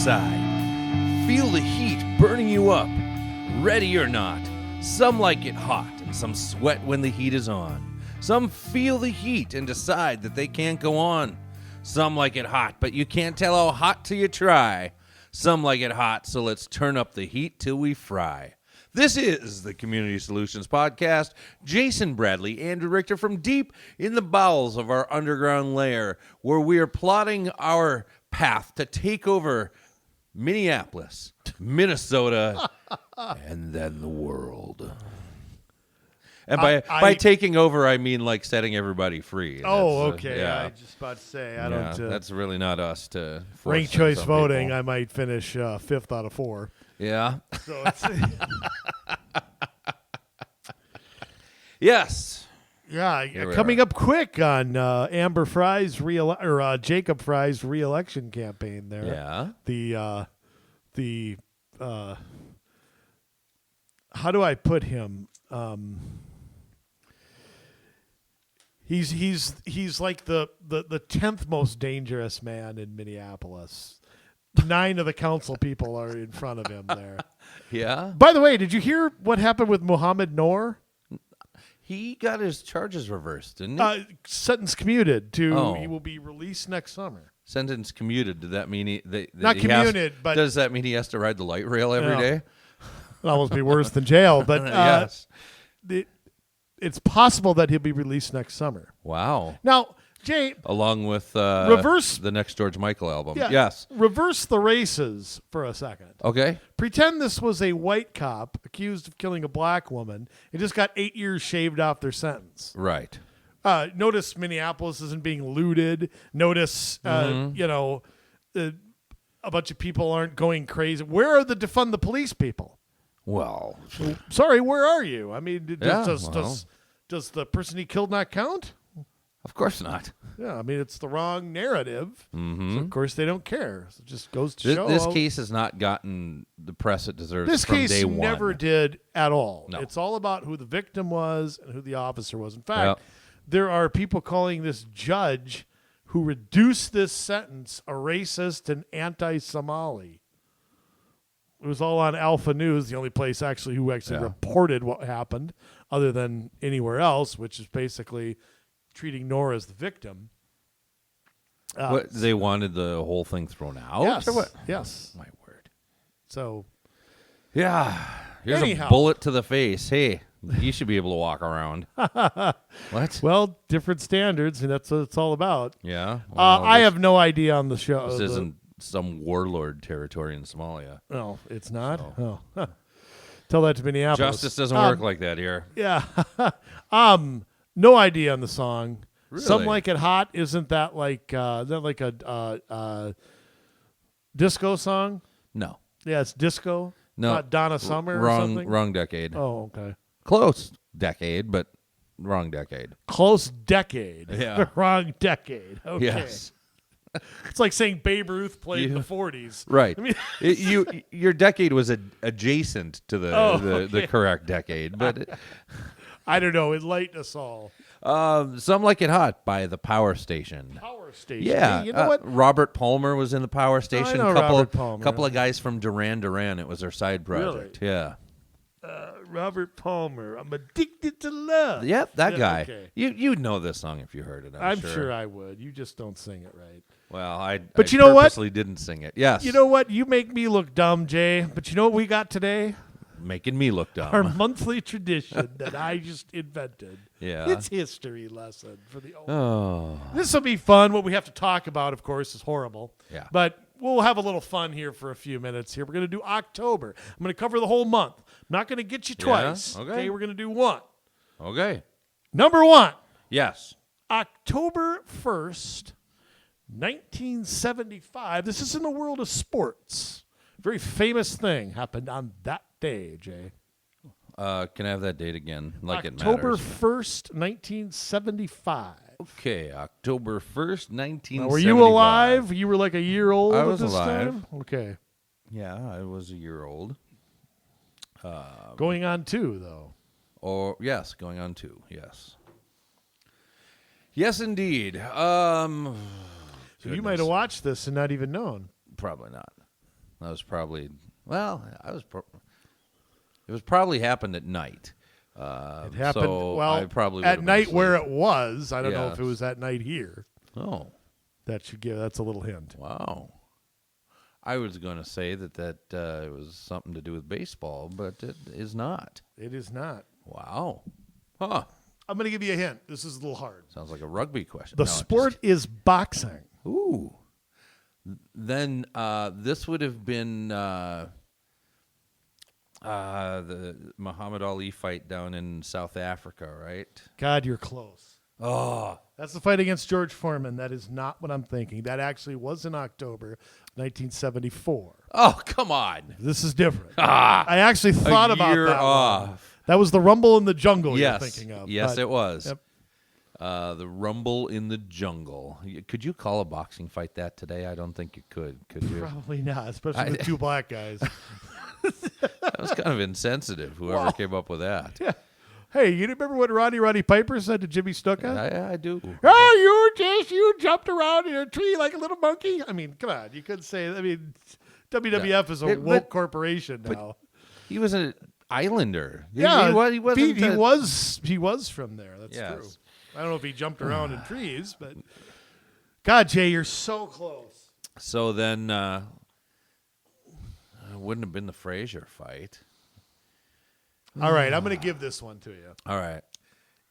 inside. Feel the heat burning you up. Ready or not, some like it hot and some sweat when the heat is on. Some feel the heat and decide that they can't go on. Some like it hot, but you can't tell how hot till you try. Some like it hot, so let's turn up the heat till we fry. This is the Community Solutions Podcast. Jason Bradley, Andrew Richter from deep in the bowels of our underground lair, where we are plotting our path to take over Minneapolis, Minnesota, and then the world. And by taking over, I mean like setting everybody free. Oh, okay. Yeah. I was just about to say, I don't. That's really not us to force ranked choice some voting. people. I might finish 5th out of 4. Yeah. So it's, Yes. yeah, Here we coming are. up quick on Amber Fry's Jacob Fry's re-election campaign. There. Yeah. The how do I put him? He's like the 10th most dangerous man in Minneapolis. 9 of the council people are in front of him there. Yeah. By the way, did you hear what happened with Mohammed Noor? He got his charges reversed, didn't he? Sentence commuted to Oh. he will be released next summer. Sentence commuted. Did that mean Not commuted, but does that mean he has to ride the light rail every No. day? it'll almost be worse than jail. But Yes. it's possible that he'll be released next summer. Wow. Now, Jay, Along with Reverse- the next George Michael album. yeah, Yes. reverse the races for a second. Okay. Pretend this was a white cop accused of killing a black woman and just got 8 years shaved off their sentence. Right. Notice Minneapolis isn't being looted. Notice, a bunch of people aren't going crazy. Where are the defund the police people? Well, Sorry, where are you? I mean, Yeah, does the person he killed not count? of course not. Yeah, I mean, it's the wrong narrative. So of course, they don't care. So it just goes to show. This case has not gotten the press it deserves This from case day one. never did at all. No. It's all about who the victim was and who the officer was. In fact, Yep. there are people calling this judge who reduced this sentence a racist and anti-Somali. It was all on Alpha News, the only place who reported what happened other than anywhere else, which is basically treating Noor as the victim. What, they wanted the whole thing thrown out? Yes. Or what? Yes. My word. So, Yeah. Here's Anyhow. a bullet to the face. Hey, you should be able to walk around. What? well, different standards, and that's what it's all about. Yeah. I have no idea on the show. This isn't some warlord territory in Somalia. No, it's not. So. Oh, huh. Tell that to Minneapolis. Justice doesn't work like that here. Yeah. No idea on the song. Really? Some Like It Hot. Isn't that like a disco song? No. Yeah, it's disco. No. Not Donna Summer or Wrong. something. Wrong decade. Oh, okay. Close decade, but wrong decade. Close decade. Yeah. Wrong decade. Okay. Yes. It's like saying Babe Ruth played in the 40s. Right. I mean, Your decade was adjacent to the correct decade, but I don't know. Enlighten us all. Some Like It Hot by the Power Station. Power Station. Yeah, Hey, you know what? Robert Palmer was in the Power Station. know Robert Palmer. Couple of guys from Duran Duran. It was their side project. Yeah, Robert Palmer. I'm addicted to love. yep, that Yeah, guy. okay. You'd know this song if you heard it. I'm sure I would. You just don't sing it right. Well, I you know what? purposely didn't sing it. Yes, You know what? You make me look dumb, Jay. But you know what we got today? making me look dumb. Our monthly tradition that I just invented. Yeah. It's history lesson for the old. Oh, This will be fun. What we have to talk about, of course, is horrible. Yeah. But we'll have a little fun here for a few minutes here. We're going to do October. I'm going to cover the whole month. I'm not going to get you twice. Okay. We're going to do one. okay. Number one, Yes. October 1st, 1975. This is in the world of sports. Very famous thing happened on that day, Jay. Can I have that date again? Like October it matters. 1st, 1975. Okay, October 1st, 1975. Now, were you alive? You were like a year old I at was this alive. time? Okay. Yeah, I was a year old. Going on 2, though. Or yes, going on 2. Yes. Yes, indeed. So you might have watched this and not even known. Probably not. That was probably it was probably happened at night. It happened so I probably at would've been night asleep. where it was. I don't know if it Yes. was at night here. Oh, That's a little hint. wow. I was going to say that it was something to do with baseball, but it is not. It is not. Wow. Huh. I'm going to give you a hint. This is a little hard. Sounds like a rugby question. The No, sport is boxing. Ooh. Then this would have been the Muhammad Ali fight down in South Africa, right? God, you're close. Oh. That's the fight against George Foreman. That is not what I'm thinking. That actually was in October 1974. Oh, come on. This is different. Ah, I actually thought about year that one. off. That was the Rumble in the Jungle Yes. you're thinking of. Yes, but- it was. Yep. The Rumble in the Jungle. Could you call a boxing fight that today? I don't think you could you? Probably not, especially with two black guys. That was kind of insensitive, whoever Wow. came up with that. Yeah. Hey, you remember what Roddy Piper said to Jimmy Snuka? I do. Oh, you jumped around in a tree like a little monkey. I mean, come on, you could say. I mean, WWF is a But- woke corporation now. He was an islander. Yeah, he wasn't. he was from there. That's Yes. true. I don't know if he jumped around in trees, but God, Jay, you're so close. So then, it wouldn't have been the Frazier fight. All right, I'm going to give this one to you. All right.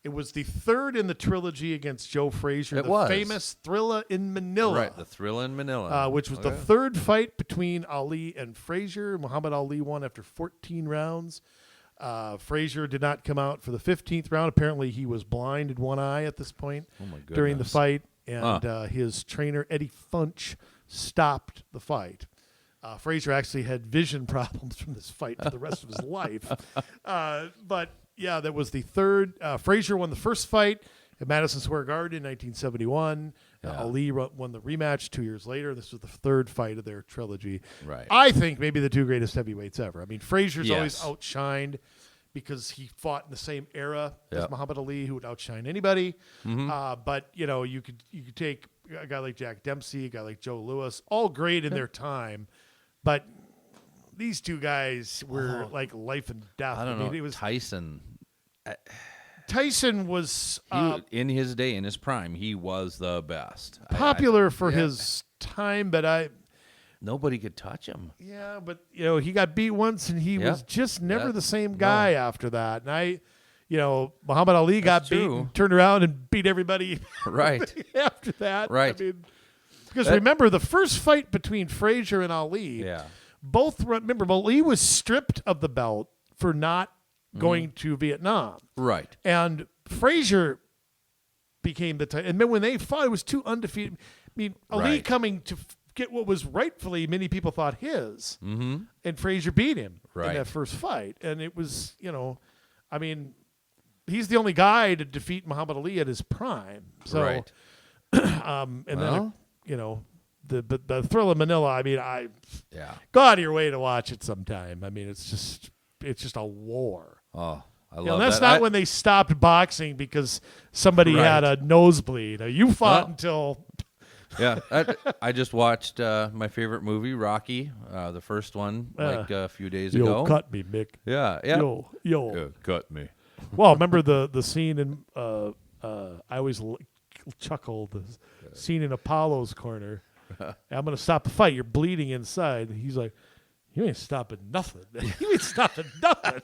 It was the third in the trilogy against Joe Frazier, It the was. famous Thrilla in Manila. Right, the Thrill in Manila. Which was the Okay. third fight between Ali and Frazier. Muhammad Ali won after 14 rounds. Frazier did not come out for the 15th round. Apparently, he was blind in one eye at this point Oh, my during the goodness. fight, and his trainer, Eddie Funch, stopped the fight. Frazier actually had vision problems from this fight for the rest of his life. But, yeah, that was the third. Frazier won the first fight at Madison Square Garden in 1971. Yeah. Ali won the rematch 2 years later. This was the third fight of their trilogy. Right. I think maybe the two greatest heavyweights ever. I mean, Frazier's always Yes. outshined because he fought in the same era as Yep. Muhammad Ali, who would outshine anybody. Mm-hmm. But you know, you could take a guy like Jack Dempsey, a guy like Joe Louis, all great in their time, but these two guys were like life and death. I don't know. It was Tyson. Tyson was In his day, in his prime, he was the best. popular for his time, but Nobody could touch him. yeah, but you know, he got beat once and he Yeah. was just never Yeah. the same guy after that. And Muhammad Ali got true. beaten, turned around and beat everybody Right. after that. Right. I mean, because remember the first fight between Frazier and Ali, Yeah. remember Ali was stripped of the belt for not going to Vietnam. Right. And Frazier became the and then when they fought, it was two undefeated. I mean, Ali Right. coming to get what was rightfully many people thought his, Mm-hmm. and Frazier beat him in Right. that first fight. And it was, I mean, he's the only guy to defeat Muhammad Ali at his prime. So, Right. and then the Thrill of Manila. I mean, Yeah. go out of your way to watch it sometime. I mean, it's just a war. Oh, I You know, love that's that. not when they stopped boxing because somebody Right. had a nosebleed. You fought Well, until Yeah. I just watched my favorite movie, Rocky, the first one, like a few days yo ago. cut me, Mick. Yeah. Yeah. Yo. Yeah, cut me. Well, remember the scene in I always chuckle the scene in Apollo's corner. I'm gonna stop the fight. You're bleeding inside. He's like, you ain't stopping nothing. You ain't stopping nothing.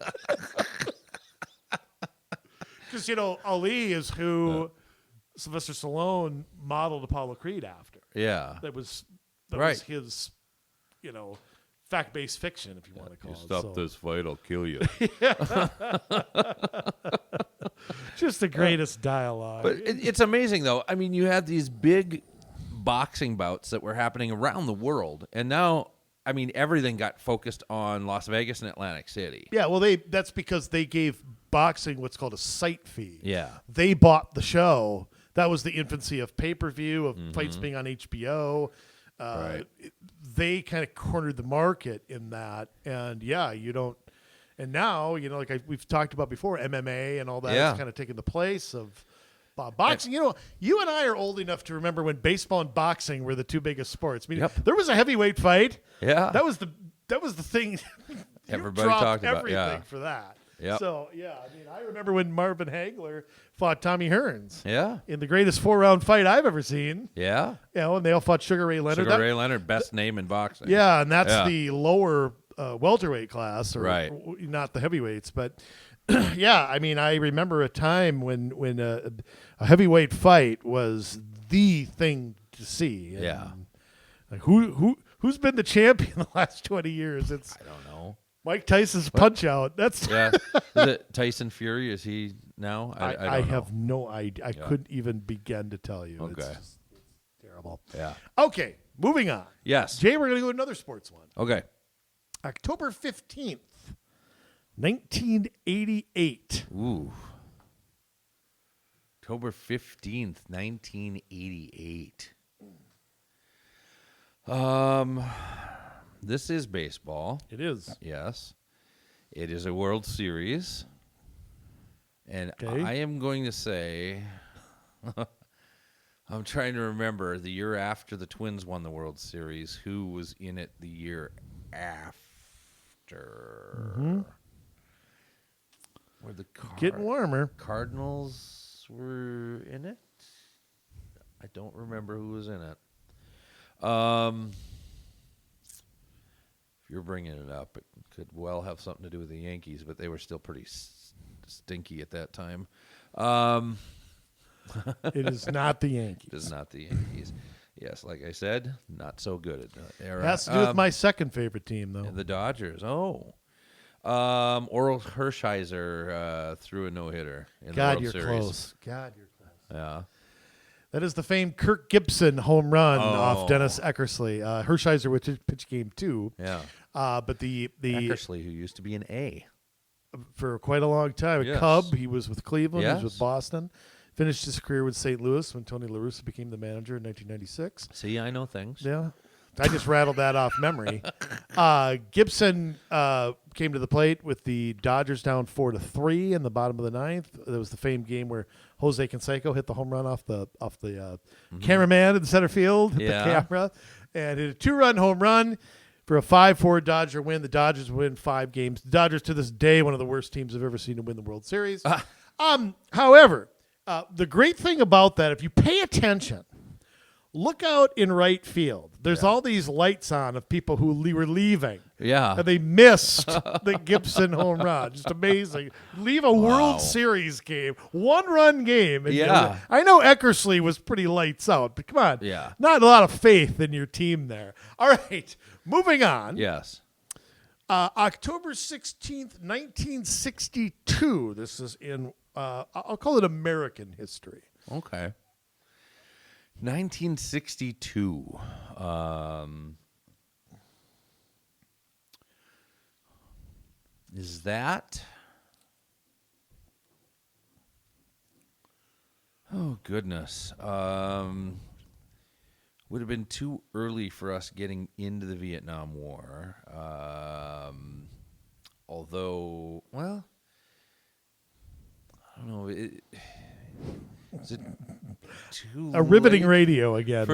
Because Ali is who Sylvester Stallone modeled Apollo Creed after. Yeah. That was Right. his, fact-based fiction, if you want to call You it. stop So, this fight, I'll kill you. just the greatest dialogue. But it's amazing, though. I mean, you had these big boxing bouts that were happening around the world, and now, I mean, everything got focused on Las Vegas and Atlantic City. Yeah, well, that's because they gave boxing what's called a site fee. Yeah. They bought the show. That was the infancy of pay-per-view, of fights being on HBO. Right. They kind of cornered the market in that. And, yeah, you don't – and now, like we've talked about before, MMA and all that Yeah. is kind of taking the place of Boxing, you and I are old enough to remember when baseball and boxing were the two biggest sports. I mean, Yep. there was a heavyweight fight. Yeah. That was the thing. Everybody dropped talked about, everything yeah. for that. Yep. So, I remember when Marvin Hagler fought Tommy Hearns. Yeah. In the greatest 4-round fight I've ever seen. Yeah. And they all fought Sugar Ray Leonard. Ray Leonard, best name in boxing. Yeah, and that's the lower welterweight class, or Right. not the heavyweights. But, I remember a time when a heavyweight fight was the thing to see. And, Yeah. like, who's been the champion the last 20 years? It's I don't know. Mike Tyson's Punch Out. That's Yeah. Is it Tyson Fury? Is he now? I don't know. have no idea. I couldn't even begin to tell you. Okay. It's terrible. Yeah. Okay, moving on. Yes. Jay, we're going to go to another sports one. Okay. October 15th, 1988. Ooh. October 15th, 1988. This is baseball. It is. Yes. It is a World Series. And Okay. I am going to say I'm trying to remember the year after the Twins won the World Series, who was in it the year after. Were the Getting warmer. Cardinals were in it? I don't remember who was in it. If you're bringing it up, it could well have something to do with the Yankees, but they were still pretty stinky at that time. It is not the Yankees. It is not the Yankees. Yes, like I said, not so good at that era. It has to do with my second favorite team, though. The Dodgers. Oh. Oral Hershiser threw a no-hitter in the World you're Series. close. God, you're close. Yeah. That is the famed Kirk Gibson home run Oh. off Dennis Eckersley. Hershiser would pitch game 2. Yeah. But the Eckersley, who used to be an A. for quite a long time, a Yes. Cub. He was with Cleveland. He Yes. was with Boston. Finished his career with St. Louis when Tony La Russa became the manager in 1996. See, I know things. Yeah. I just rattled that off memory. Gibson came to the plate with the Dodgers down 4-3 in the bottom of the ninth. There was the famed game where Jose Canseco hit the home run off the cameraman in the center field, hit the camera, and hit a 2-run home run for a 5-4 Dodger win. The Dodgers win 5 games. The Dodgers, to this day, one of the worst teams I've ever seen to win the World Series. However, the great thing about that, if you pay attention, look out in right field. There's all these lights on of people who were leaving. Yeah. And they missed the Gibson home run. Just amazing. Leave a World Series game, 1-run game. And I know Eckersley was pretty lights out, but come on. Yeah. Not a lot of faith in your team there. All right. Moving on. Yes. October 16th, 1962. This is in, I'll call it American history. Okay. 1962. Is that? Oh, goodness. Would have been too early for us getting into the Vietnam War. Although, well, I don't know. Is it too A riveting late radio again.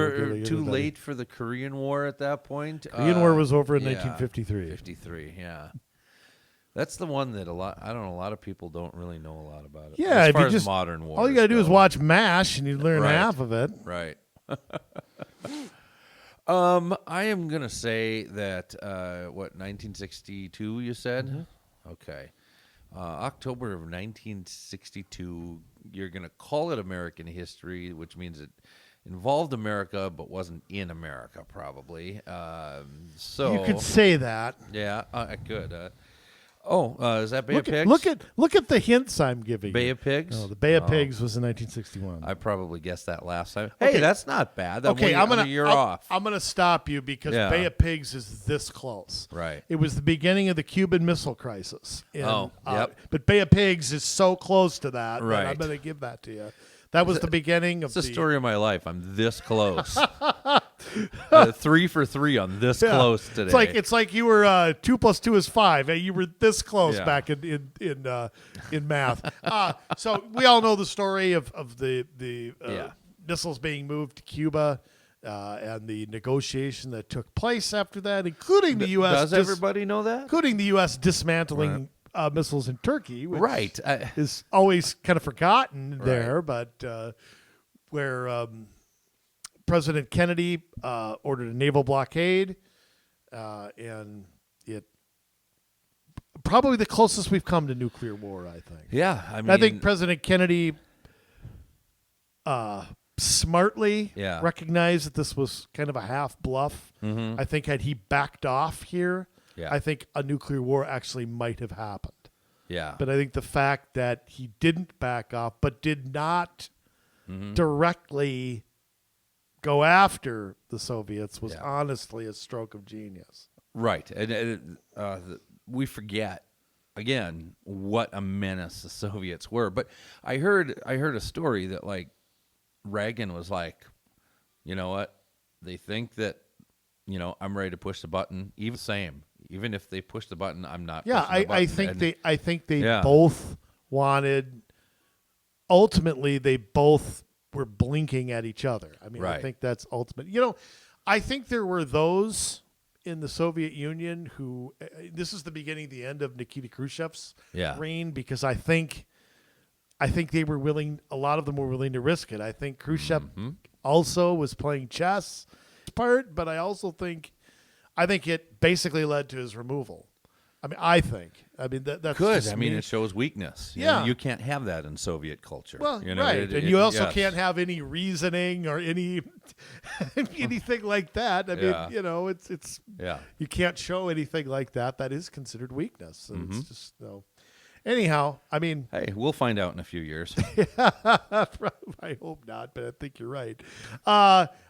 too late for the Korean War at that point? Korean War was over in 1953. 53, yeah. That's the one that a lot of people don't really know a lot about it. Yeah, as if far you as just modern wars. all you gotta do is go. watch MASH and you learn Right. half of it. Right. I am gonna say that 1962 you said? Mm-hmm. Okay. October of 1962, you're going to call it American history, which means it involved America but wasn't in America, probably. So You could say that. yeah, I could. Is that Bay of Look Pigs? at the hints I'm giving Bay you. of Pigs? No, the Bay of Pigs was in 1961. I probably guessed that last time. Okay. Hey, that's not bad. You're I'm off. I'm gonna stop you because Yeah. Bay of Pigs is this close. Right. It was the beginning of the Cuban Missile Crisis. Yep. But Bay of Pigs is so close to that. Right. I'm gonna give that to you. That was the beginning of It's the story of my life. I'm this close. 3 for 3 on this close today. It's like you were 2 + 2 is 5. You were this close Yeah. back in math. So we all know the story of the missiles being moved to Cuba. And the negotiation that took place after that, including the U.S. Does everybody know that? Including the U.S. dismantling missiles in Turkey, which is always kind of forgotten there, but where President Kennedy ordered a naval blockade, and it probably the closest we've come to nuclear war, I think. Yeah, I think President Kennedy smartly recognized that this was kind of a half bluff. I think had he backed off here, I think a nuclear war actually might have happened. Yeah. But I think the fact that he didn't back off, but did not directly go after the Soviets was honestly a stroke of genius. Right. And we forget, again, what a menace the Soviets were. But I heard a story that, like, Reagan was like, you know what? They think that, I'm ready to push the button. Even if they push the button, I'm not. Yeah, pushing the button. I think they both wanted. Ultimately, they both were blinking at each other. I mean, I think that's ultimate. I think there were those in the Soviet Union who. This is the beginning, the end of Nikita Khrushchev's reign, because I think they were willing. A lot of them were willing to risk it. I think Khrushchev also was playing chess part, but I also think it basically led to his removal. That's Good. just it shows weakness. You can't have that in Soviet culture. Well, right, and you also can't have any reasoning or any anything like that. It's you can't show anything like that. That is considered weakness. And it's just no. Anyhow, hey, we'll find out in a few years. I hope not, but I think you're right.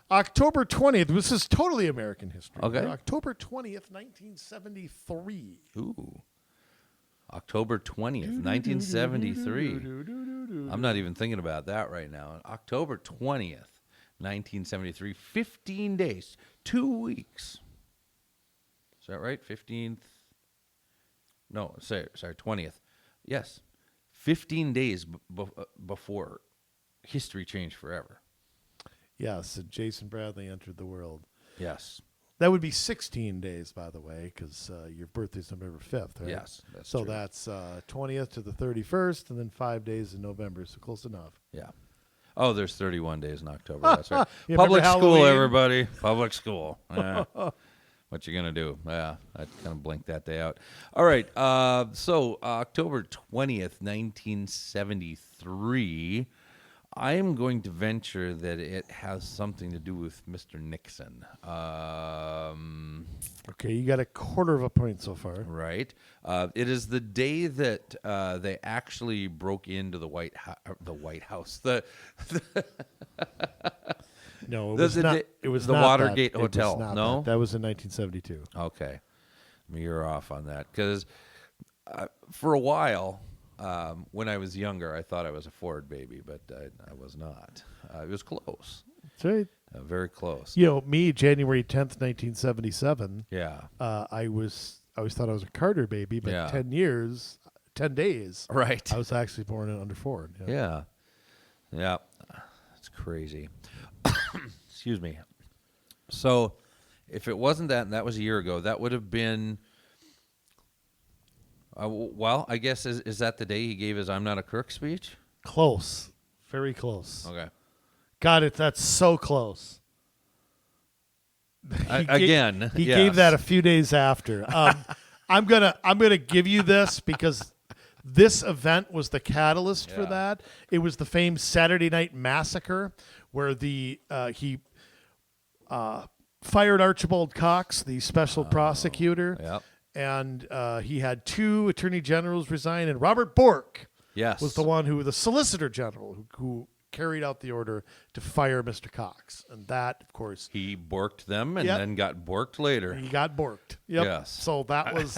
October 20th. This is totally American history. Okay. October 20th, 1973. Ooh. October 20th, 1973. I'm not even thinking about that right now. October 20th, 1973. 15 days. 2 weeks. Is that right? 15th? No, sorry, 20th. Yes. 15 days before history changed forever. Yes, and Jason Bradley entered the world. Yes. That would be 16 days, by the way, because your birthday's November 5th, right? Yes, that's so true. That's 20th to the 31st, and then 5 days in November, so close enough. Yeah. Oh, there's 31 days in October. That's right. Public school, everybody. Public school. What you gonna do? Yeah, I kind of blinked that day out. All right. So October 20th, 1973. I am going to venture that it has something to do with Mr. Nixon. Okay, you got a quarter of a point so far. Right. It is the day that they actually broke into the White House. No, it was not. It was the not Watergate that. Hotel. It was not No, that was in 1972. Okay, you're off on that because for a while. When I was younger, I thought I was a Ford baby, but I was not. It was close. That's right. Very close. Me, January 10th, 1977. Yeah. I always thought I was a Carter baby, but 10 days. Right. I was actually born under Ford. Yeah. Yeah. It's crazy. Excuse me. So, if it wasn't that, and that was a year ago, that would have been. Well, I guess is that the day he gave his "I'm not a crook" speech? Close, very close. Okay, got it. That's so close. He gave that a few days after. I'm gonna give you this because this event was the catalyst for that. It was the famed Saturday Night Massacre where he fired Archibald Cox, the special prosecutor. Yep. And he had 2 attorney generals resign, and Robert Bork was the solicitor general who carried out the order to fire Mr. Cox. And that, of course, he borked them and then got borked later. He got borked. Yep. Yes. So that was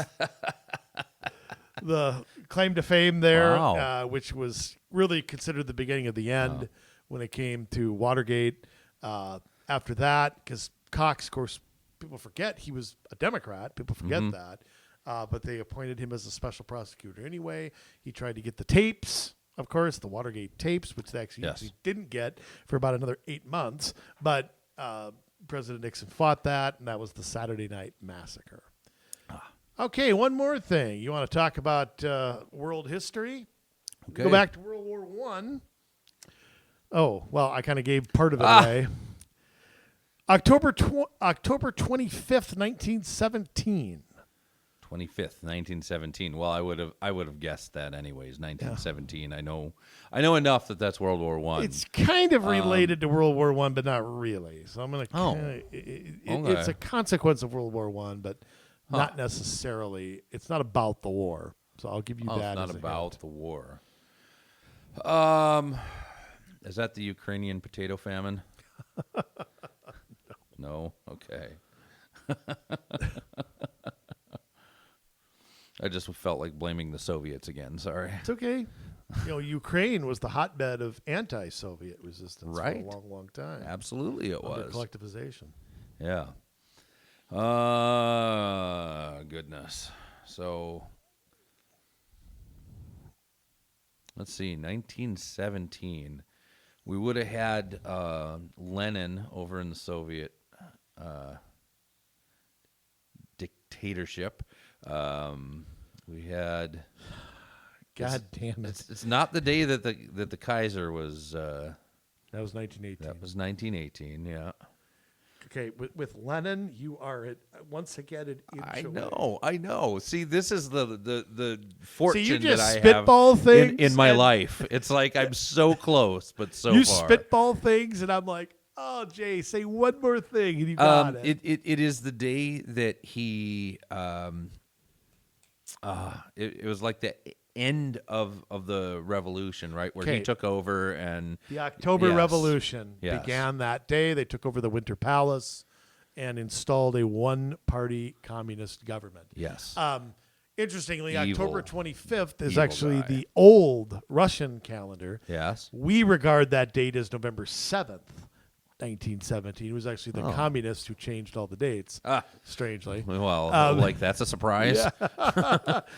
the claim to fame there, which was really considered the beginning of the end. when it came to Watergate. After that, because Cox, of course, people forget he was a Democrat. People forget that. But they appointed him as a special prosecutor anyway. He tried to get the tapes, of course, the Watergate tapes, which they actually didn't get for about another 8 months. But President Nixon fought that, and that was the Saturday Night Massacre. Okay, one more thing. You want to talk about world history? Okay. Go back to World War I. Oh, well, I kind of gave part of it away. October 25th, 1917. 25th, 1917. Well, I would have guessed that anyways. 1917. I know enough that that's World War I. It's kind of related to World War I, but not really. So I'm going to. It's a consequence of World War I, but not necessarily. It's not about the war. So I'll give you that. It's not as about hint. the war. Is that the Ukrainian potato famine? No. Okay. I just felt like blaming the Soviets again. Sorry. It's okay. Ukraine was the hotbed of anti-Soviet resistance for a long, long time. Absolutely, it under was collectivization. Yeah. Goodness. So, let's see. 1917. We would have had Lenin over in the Soviet dictatorship. We had. God damn it! It's not the day that the Kaiser was. That was 1918. That was 1918. Yeah. Okay, with Lenin, you are once again an inch away. I know. See, this is the fortune you just that I spitball have things in my life. It's like I'm so close, but so you far. spitball things, and I'm like, oh, Jay, say one more thing, and you got it. It is the day that he. It was like the end of the revolution, right, where he took over, and the October Revolution Yes. began that day. They took over the Winter Palace and installed a one-party communist government. Yes. Interestingly, Evil. October 25th is Evil actually guy. the old Russian calendar. Yes. We regard that date as November 7th, 1917. It was actually the communists who changed all the dates, strangely. Well, that's a surprise. Yeah.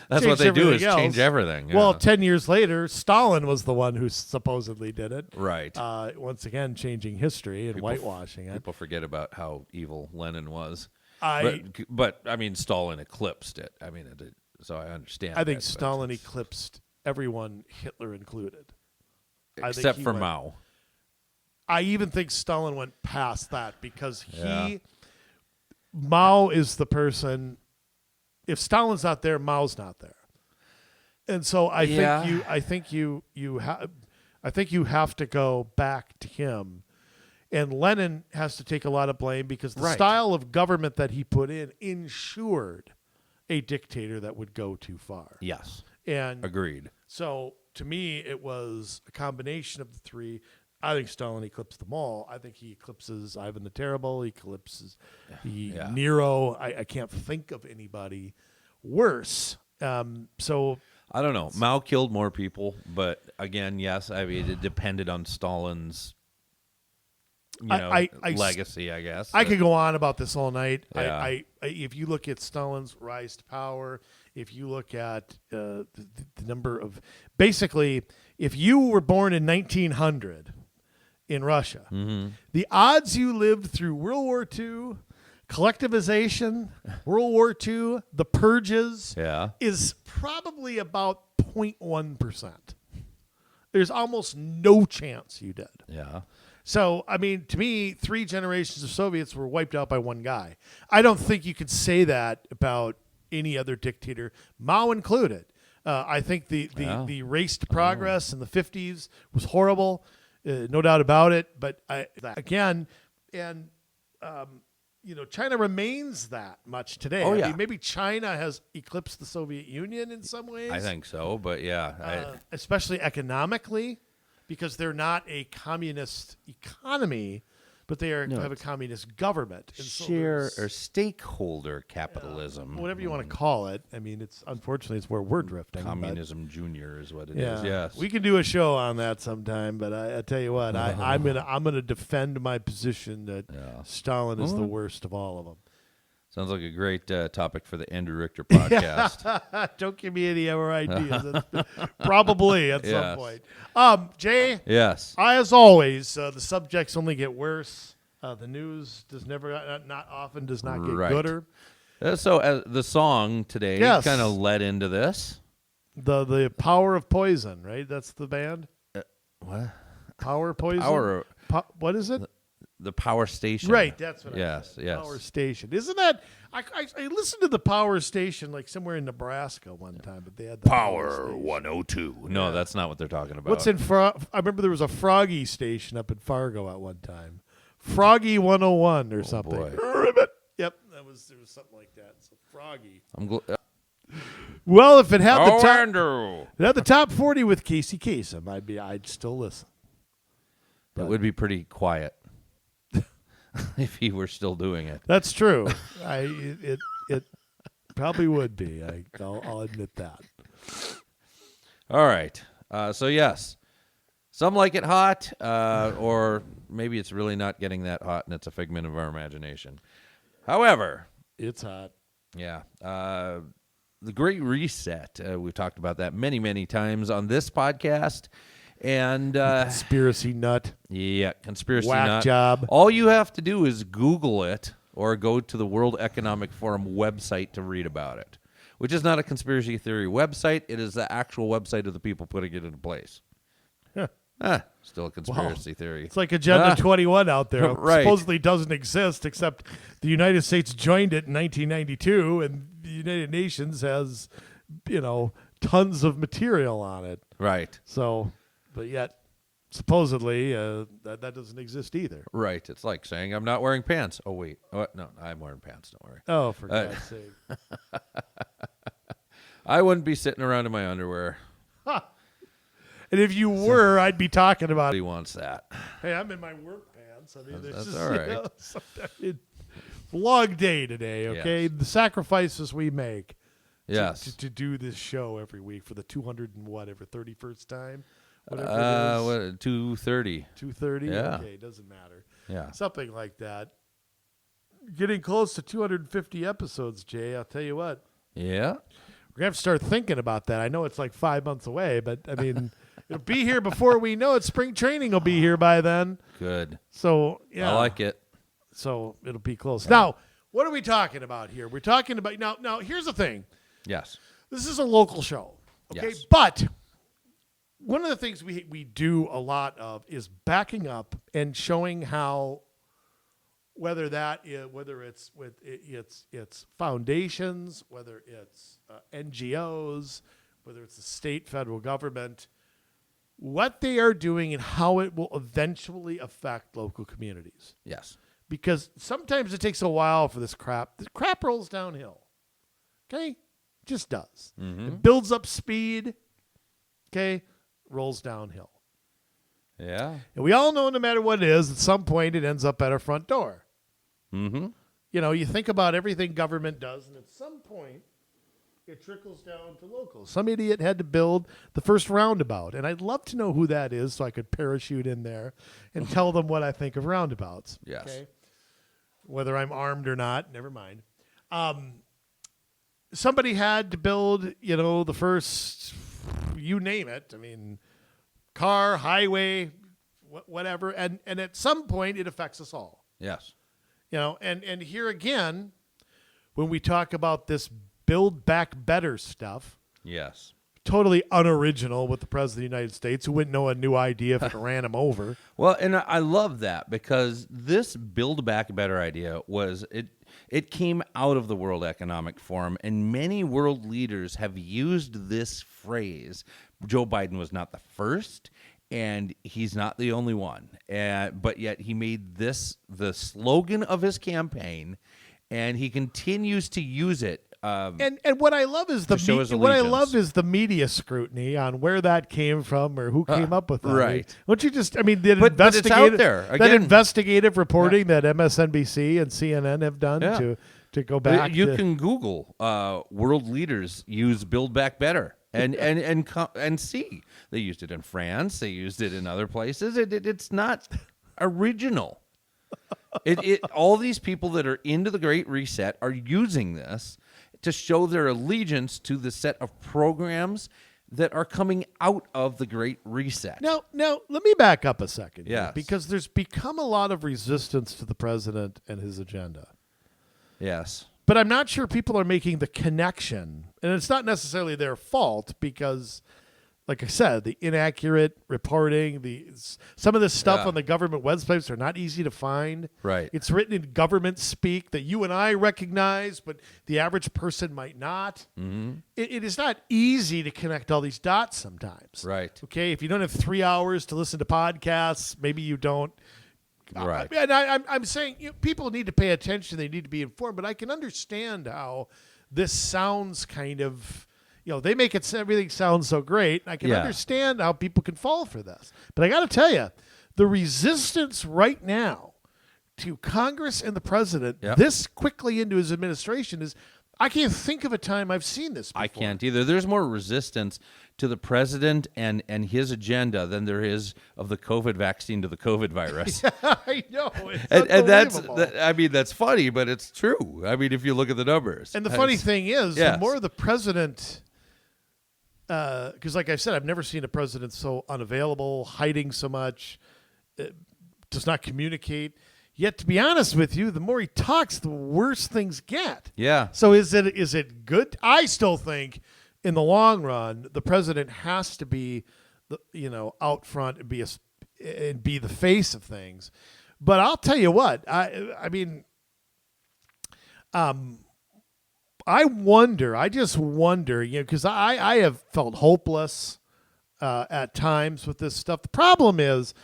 That's what they do is everything change else. everything. Yeah. Well, 10 years later, Stalin was the one who supposedly did it. Right. Once again, changing history and whitewashing it. People forget about how evil Lenin was. But I mean, Stalin eclipsed it. I mean, so I understand. I think that, Stalin eclipsed everyone, Hitler included. Except for Mao. I even think Stalin went past that because Mao is the person. If Stalin's not there, Mao's not there, and so I think you have to go back to him, and Lenin has to take a lot of blame because the style of government that he put in ensured a dictator that would go too far. Yes, and agreed. So to me, it was a combination of the three. I think Stalin eclipsed them all. I think he eclipses Ivan the Terrible. He eclipses Nero. I can't think of anybody worse. So I don't know. Mao killed more people, but again, yes, I mean it depended on Stalin's legacy, I guess. I could go on about this all night. Yeah. If you look at Stalin's rise to power, if you look at the number of basically, if you were born in 1900. In Russia, the odds you lived through World War II, collectivization, World War II, the purges, is probably about 0.1%. There's almost no chance you did. Yeah. So, I mean, to me, 3 generations of Soviets were wiped out by one guy. I don't think you could say that about any other dictator, Mao included. I think the race to progress in the 50s was horrible. No doubt about it, but China remains that much today. Oh, yeah. I mean, maybe China has eclipsed the Soviet Union in some ways. I think so, but especially economically, because they're not a communist economy, but they No, have a it's communist government. And so share there's- or stakeholder capitalism. whatever you want to call it. I mean, unfortunately it's where we're drifting. but- Communism Junior is what it Yeah, is. Yes. we can do a show on that sometime. But I tell you what, I'm gonna defend my position that Stalin is the worst of all of them. Sounds like a great topic for the Andrew Richter podcast. Don't give me any other ideas. Probably at some Yes. point. Jay, Yes. as always, the subjects only get worse. The news not often does not get Right. gooder. So the song today Yes. kind of led into this. The Power of Poison, right? That's the band. What? Power Poison. Power. What is it? The Power Station. Right, that's what I Yes, said. yes. Power Station. Isn't that I listened to the Power Station like somewhere in Nebraska one time, but they had the Power Station. 102. No, that's not what they're talking about. What's in I remember there was a Froggy station up in Fargo at one time. Froggy 101 or something. boy. Ribbit. Yep, there was something like that. So Froggy. Well, if it had the top Andrew. it had the top 40 with Casey Kasem, I'd still listen. It would be pretty quiet if he were still doing it. That's true. It probably would be. I'll admit that. All right. So, yes, some like it hot, or maybe it's really not getting that hot and it's a figment of our imagination. However, It's hot. yeah, the Great Reset, we've talked about that many, many times on this podcast. And Conspiracy nut. yeah, conspiracy Whack nut. job. All you have to do is Google it or go to the World Economic Forum website to read about it, which is not a conspiracy theory website. It is the actual website of the people putting it into place. Huh. Still a conspiracy theory. It's like Agenda 21 out there. Right. Supposedly doesn't exist, except the United States joined it in 1992, and the United Nations has, tons of material on it. Right. So, but yet, supposedly, that doesn't exist either. Right. It's like saying I'm not wearing pants. Oh, wait. Oh, no, I'm wearing pants. Don't worry. Oh, for God's sake. I wouldn't be sitting around in my underwear. And if you were, I'd be talking about, Nobody wants that. hey, I'm in my work pants. I mean, That's it's just, all right. it's a long day today, okay? Yes. The sacrifices we make Yes. to do this show every week for the 31st time. Whatever it is. 2:30. 2:30? Yeah. Okay, doesn't matter. Yeah. Something like that. Getting close to 250 episodes, Jay, I'll tell you what. Yeah. We're going to have to start thinking about that. I know it's like 5 months away, but, I mean, it'll be here before we know it. Spring training will be here by then. Good. So, yeah. I like it. So, it'll be close. Now, what are we talking about here? We're talking about, now here's the thing. Yes. This is a local show, okay? Yes. But one of the things we do a lot of is backing up and showing how whether it's foundations, whether it's NGOs, whether it's the state, federal government, what they are doing and how it will eventually affect local communities. Yes. Because sometimes it takes a while for this crap. The crap rolls downhill. Okay? Just does. Mm-hmm. It builds up speed. Okay? Rolls downhill. Yeah. And we all know no matter what it is, at some point it ends up at our front door. Mm-hmm. You think about everything government does, and at some point it trickles down to locals. Some idiot had to build the first roundabout, and I'd love to know who that is so I could parachute in there and tell them what I think of roundabouts. Yes. Okay? Whether I'm armed or not, never mind. Somebody had to build, the first, you name it. I mean, car, highway, whatever. And at some point, it affects us all. Yes. And here again, when we talk about this Build Back Better stuff, Yes. totally unoriginal with the President of the United States, who wouldn't know a new idea if it ran him over. Well, and I love that because this Build Back Better idea it came out of the World Economic Forum, and many world leaders have used this phrase. Joe Biden was not the first, and he's not the only one. But yet he made this the slogan of his campaign, and he continues to use it And what I love is to show his what I allegiance. love is the media scrutiny on where that came from or who came up with that. right. Don't you just? I mean, that But it's out there. that Again. investigative reporting that MSNBC and CNN have done Yeah. to go back. You can Google world leaders use Build Back Better and see. They used it in France. They used it in other places. It's not original. All these people that are into the Great Reset are using this to show their allegiance to the set of programs that are coming out of the Great Reset. Now, let me back up a second. here, Yes. because there's become a lot of resistance to the president and his agenda. Yes. But I'm not sure people are making the connection. And it's not necessarily their fault because, like I said, the inaccurate reporting, some of this stuff Yeah. on the government websites are not easy to find. Right. It's written in government speak that you and I recognize, but the average person might not. Mm-hmm. It is not easy to connect all these dots sometimes. Right. Okay, if you don't have 3 hours to listen to podcasts, maybe you don't. Right. And I'm saying people need to pay attention. They need to be informed. But I can understand how this sounds kind of, they make everything sound so great. I can Yeah. understand how people can fall for this. But I got to tell you, the resistance right now to Congress and the president Yep. this quickly into his administration is, I can't think of a time I've seen this before. I can't either. There's more resistance to the president and his agenda than there is of the COVID vaccine to the COVID virus. I know. It's and unbelievable. that's funny, but it's true. I mean, if you look at the numbers. And the funny thing is, Yes. the more the president, because like I said, I've never seen a president so unavailable, hiding so much, does not communicate. Yet, to be honest with you, the more he talks, the worse things get. Yeah. So is it good? I still think, in the long run, the president has to be, out front and be the face of things. But I'll tell you what, I just wonder, because I have felt hopeless at times with this stuff. The problem is,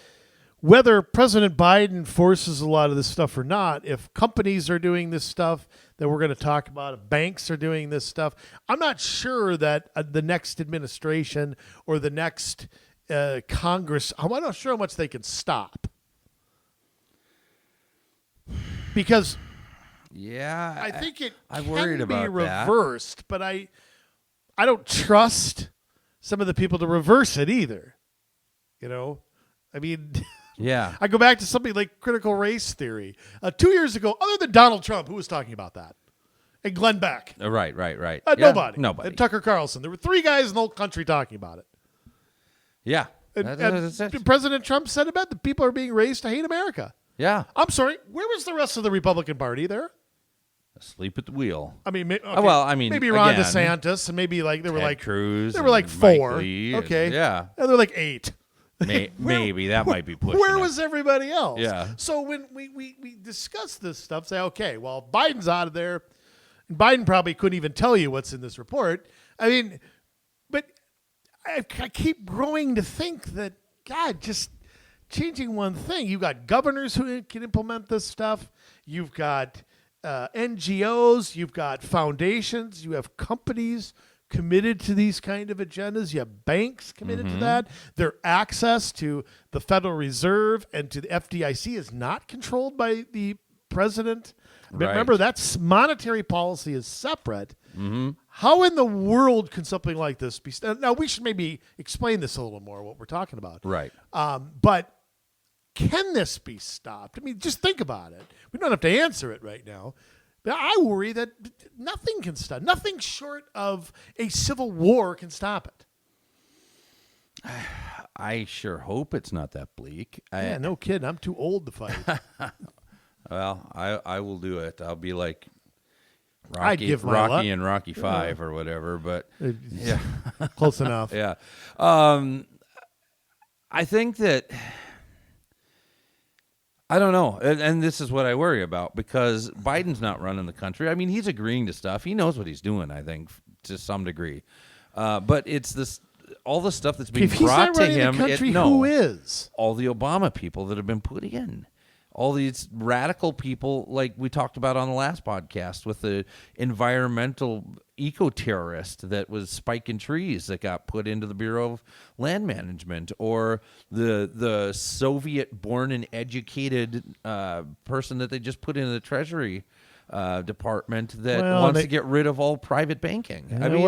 whether President Biden forces a lot of this stuff or not, if companies are doing this stuff that we're going to talk about, if banks are doing this stuff, I'm not sure that the next administration or the next Congress, I'm not sure how much they can stop. Because I think it I'm can worried be about that. reversed, but I don't trust some of the people to reverse it either. I mean... Yeah. I go back to something like critical race theory. 2 years ago, other than Donald Trump, who was talking about that? And Glenn Beck. Right. Yeah, Nobody. And Tucker Carlson. There were 3 guys in the whole country talking about it. Yeah. And That's it. President Trump said about that people are being raised to hate America. Yeah. I'm sorry, where was the rest of the Republican Party there? Asleep at the wheel. I mean, maybe Ron again, DeSantis, and maybe there were Ted Cruz. there were and 4. Mike Lee Okay. Yeah. And there were 8. Maybe that might be pushing Where it. was everybody else? Yeah. So when we discuss this stuff, say, okay, well, Biden's out of there. And Biden probably couldn't even tell you what's in this report. I mean, but I keep growing to think that, God, just changing one thing. You've got governors who can implement this stuff. You've got NGOs. You've got foundations. You have companies committed to these kind of agendas. You have banks committed to that. Their access to the Federal Reserve and to the FDIC is not controlled by the president. Right. Remember, that's monetary policy is separate. How in the world can something like this be? Now, we should maybe explain this a little more, what we're talking about. Right. But can this be stopped? I mean, just think about it. We don't have to answer it right now. But I worry that nothing can stop. Nothing short of a civil war can stop it. I sure hope it's not that bleak. Yeah, no kidding. I'm too old to fight. Well, I will do it. I'll be like I'd give my Rocky luck. and Rocky 5 or whatever. But yeah, Close enough. yeah. I think that I don't know, and this is what I worry about because Biden's not running the country. I mean, he's agreeing to stuff. He knows what he's doing. I think to some degree, but it's this all the stuff that's being If he's brought not to running him. the country, who is? All the Obama people that have been put in. all these radical people, like we talked about on the last podcast, with the environmental eco-terrorist that was spiking trees that got put into the Bureau of Land Management, or the Soviet-born and educated person that they just put into the Treasury department that wants to get rid of all private banking. I mean,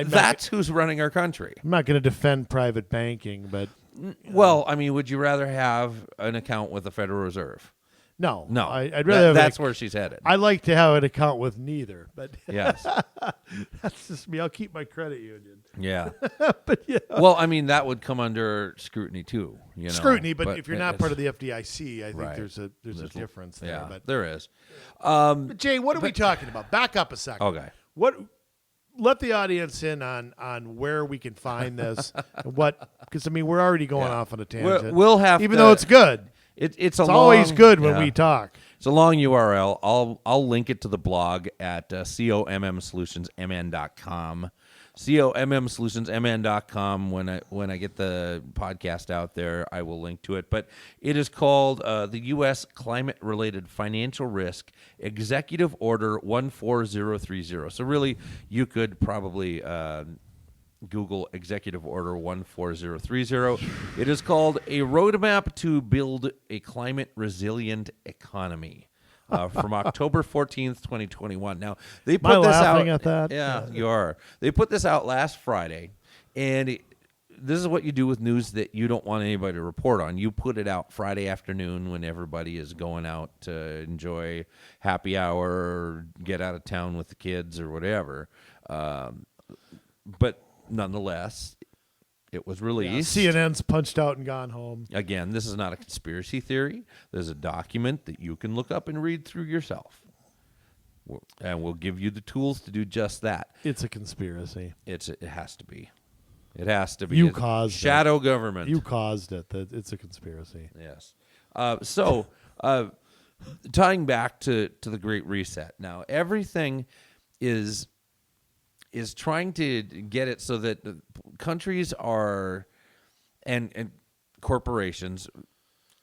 that's who's running our country. I'm not going to defend private banking, but well, I mean, would you rather have an account with the Federal Reserve? No. I'd rather have that's where she's headed. I like to have an account with neither, but yes, that's just me. I'll keep my credit union. Yeah, but yeah. Well, I mean, that would come under scrutiny too. Scrutiny, but if you're not part of the FDIC, I think right. there's a difference there. Yeah, but there is. But Jay, what are we talking about? Back up a second. Okay. Let the audience in on where we can find this. Because we're already going off on a tangent. We'll have even though it's good. It's always good when we talk. It's a long URL. I'll link it to the blog at commsolutionsmn.com. commsolutionsmn.com. When I get the podcast out there, I will link to it. But it is called the U.S. Climate-Related Financial Risk Executive Order 14030. So really, you could probably Google Executive Order 14030. It is called A Roadmap to Build a Climate-Resilient Economy. From October 14th, 2021. Now, they put this out. Am I laughing at that? Yeah, you are. They put this out last Friday, and this is what you do with news that you don't want anybody to report on. You put it out Friday afternoon when everybody is going out to enjoy happy hour or get out of town with the kids or whatever. But nonetheless, it was released. Yeah, CNN's punched out and gone home. Again, this is not a conspiracy theory. There's a document that you can look up and read through yourself. And we'll give you the tools to do just that. It's a conspiracy. It has to be. It has to be. You caused shadow government. You caused it. It's a conspiracy. Yes. So, tying back to the Great Reset. Now, everything is trying to get it so that countries are and corporations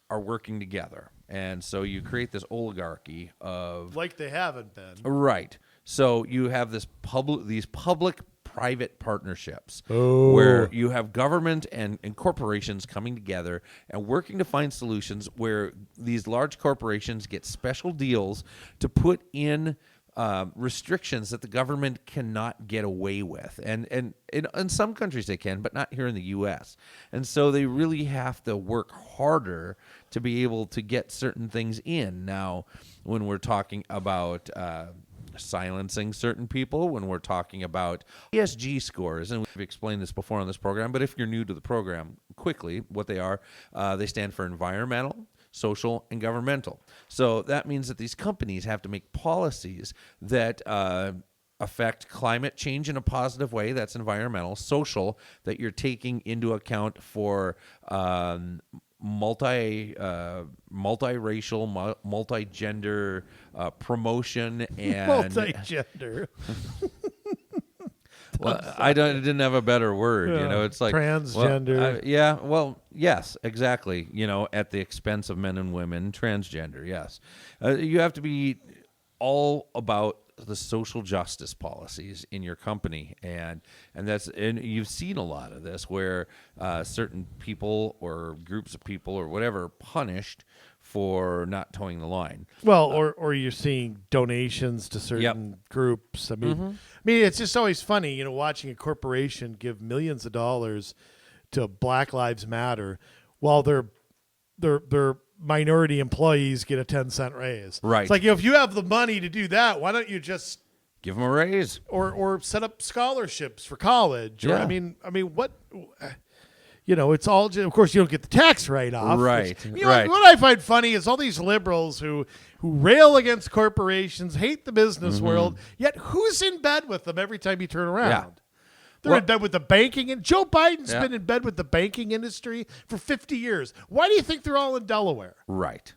are working together. And so you create this oligarchy of like they haven't been. Right. So you have these public-private partnerships where you have government and corporations coming together and working to find solutions where these large corporations get special deals to put in restrictions that the government cannot get away with. And in some countries they can, but not here in the U.S. And so they really have to work harder to be able to get certain things in. Now, when we're talking about silencing certain people, when we're talking about ESG scores, and we've explained this before on this program, but if you're new to the program, quickly, what they are, they stand for environmental, social, and governmental. So that means that these companies have to make policies that affect climate change in a positive way. That's environmental. Social, that you're taking into account for multiracial, multi-gender promotion and multi-gender. Well, I didn't have a better word. Yeah. It's like transgender. Yes, exactly. At the expense of men and women, transgender. Yes, you have to be all about the social justice policies in your company, and you've seen a lot of this where certain people or groups of people or whatever are punished for not towing the line. Well, or you're seeing donations to certain groups. I mean, it's just always funny, watching a corporation give millions of dollars to Black Lives Matter while their minority employees get a 10-cent raise. Right. It's like, if you have the money to do that, why don't you just give them a raise or set up scholarships for college? Yeah. Or, I mean, what? It's all. Of course, you don't get the tax write-off. Right. Right. What I find funny is all these liberals who rail against corporations, hate the business world, yet who's in bed with them every time you turn around? Yeah. They're in bed with the banking, and Joe Biden's been in bed with the banking industry for 50 years. Why do you think they're all in Delaware? Right.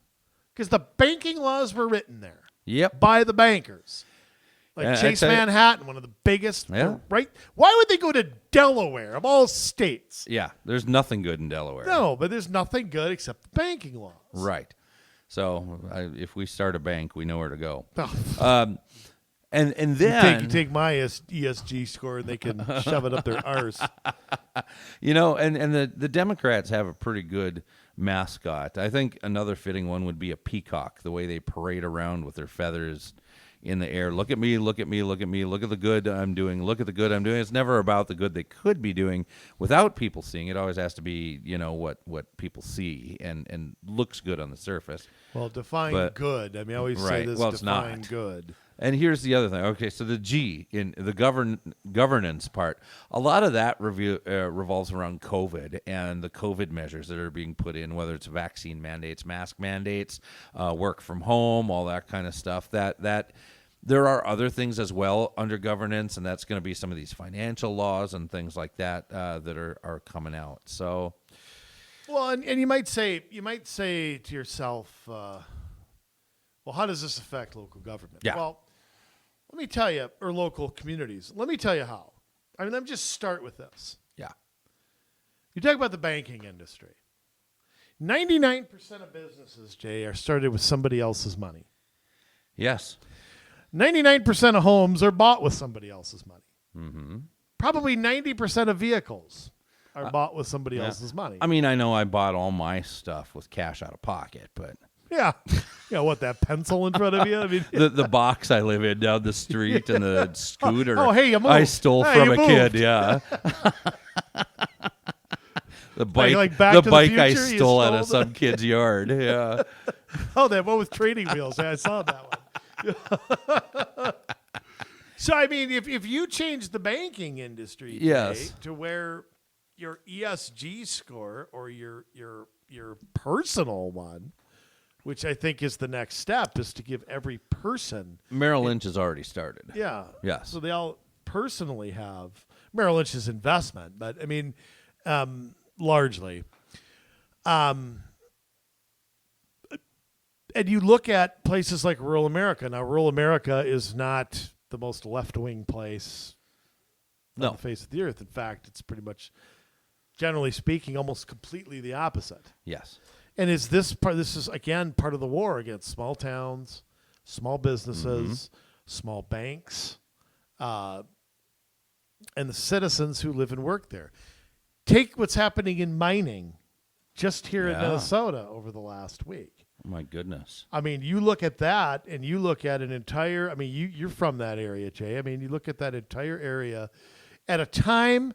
Because the banking laws were written there. Yep. By the bankers. Like Chase Manhattan, one of the biggest. Yeah. Right? Why would they go to Delaware of all states? Yeah. There's nothing good in Delaware. No, but there's nothing good except the banking laws. Right. So if we start a bank, we know where to go. Oh. And then you take my ESG score and they can shove it up their arse. And the Democrats have a pretty good mascot. I think another fitting one would be a peacock, the way they parade around with their feathers in the air. Look at me, look at me, look at me, look at the good I'm doing, look at the good I'm doing. It's never about the good they could be doing without people seeing. It always has to be, what people see and looks good on the surface. Well, define good. I mean, I always say this, define good. And here's the other thing. Okay, so the G in the governance part, a lot of that revolves around COVID and the COVID measures that are being put in, whether it's vaccine mandates, mask mandates, work from home, all that kind of stuff. That there are other things as well under governance, and that's going to be some of these financial laws and things like that that are coming out. So, well, and you might say to yourself, well, how does this affect local government? Yeah. Well, let me tell you, or local communities. Let me tell you how. I mean, let me just start with this. Yeah. You talk about the banking industry. 99% of businesses, Jay, are started with somebody else's money. Yes. 99% of homes are bought with somebody else's money. Mm-hmm. Probably 90% of vehicles are bought with somebody else's money. I mean, I know I bought all my stuff with cash out of pocket, but... Yeah. What, that pencil in front of you? I mean, the box I live in down the street and the scooter hey, you moved. I stole from a kid, yeah. The bike, I stole out of some kid's yard, yeah. Oh, that one with training wheels. Yeah, I saw that one. So, I mean, if you change the banking industry yes. to where your ESG score or your personal one, which I think is the next step, is to give every person. Merrill Lynch has already started. Yeah. Yes. So they all personally have Merrill Lynch's investment, but I mean, largely. And you look at places like rural America. Now, rural America is not the most left-wing place on the face of the earth. In fact, it's pretty much, generally speaking, almost completely the opposite. Yes. And is this part? This is again part of the war against small towns, small businesses, small banks, and the citizens who live and work there. Take what's happening in mining, just here in Minnesota over the last week. Oh my goodness! I mean, you look at that, and you look at an entire. I mean, you're from that area, Jay. I mean, you look at that entire area at a time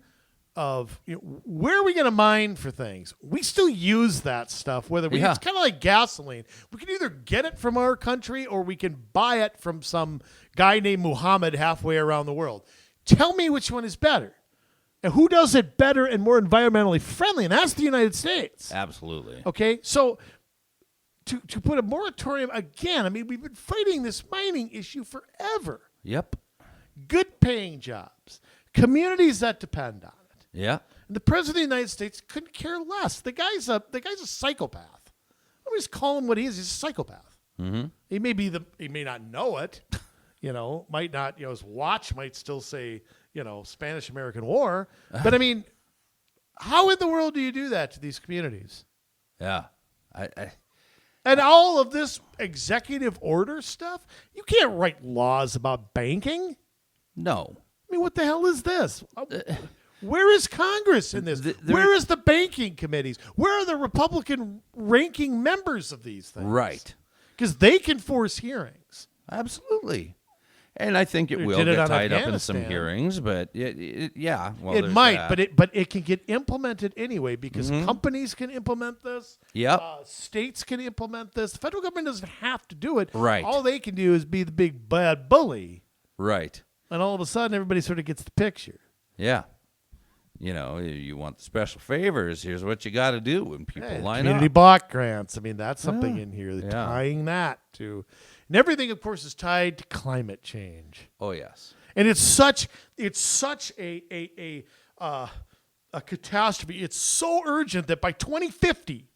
of where are we going to mine for things? We still use that stuff. Whether it's kind of like gasoline. We can either get it from our country or we can buy it from some guy named Muhammad halfway around the world. Tell me which one is better, and who does it better and more environmentally friendly? And that's the United States. Absolutely. Okay, so to put a moratorium again. I mean, we've been fighting this mining issue forever. Yep. Good paying jobs, communities that depend on. Yeah. And the president of the United States couldn't care less. The guy's a psychopath. Let me just call him what he is. He's a psychopath. Mm-hmm. He may not know it. Might not. His watch might still say Spanish-American War. But I mean, how in the world do you do that to these communities? Yeah. And all of this executive order stuff. You can't write laws about banking. No. I mean, what the hell is this? Where is Congress in this? Where is the banking committees? Where are the Republican ranking members of these things? Right. Because they can force hearings. Absolutely. And I think it will get tied up in some hearings, but yeah. Well, it might, but it can get implemented anyway because companies can implement this. Yep. States can implement this. The federal government doesn't have to do it. Right. All they can do is be the big bad bully. Right. And all of a sudden, everybody sort of gets the picture. Yeah. You want the special favors. Here's what you got to do when people line community up. block grants. I mean, that's something in here. Tying that to, and everything, of course, is tied to climate change. Oh yes. And it's such a catastrophe. It's so urgent that by 2050,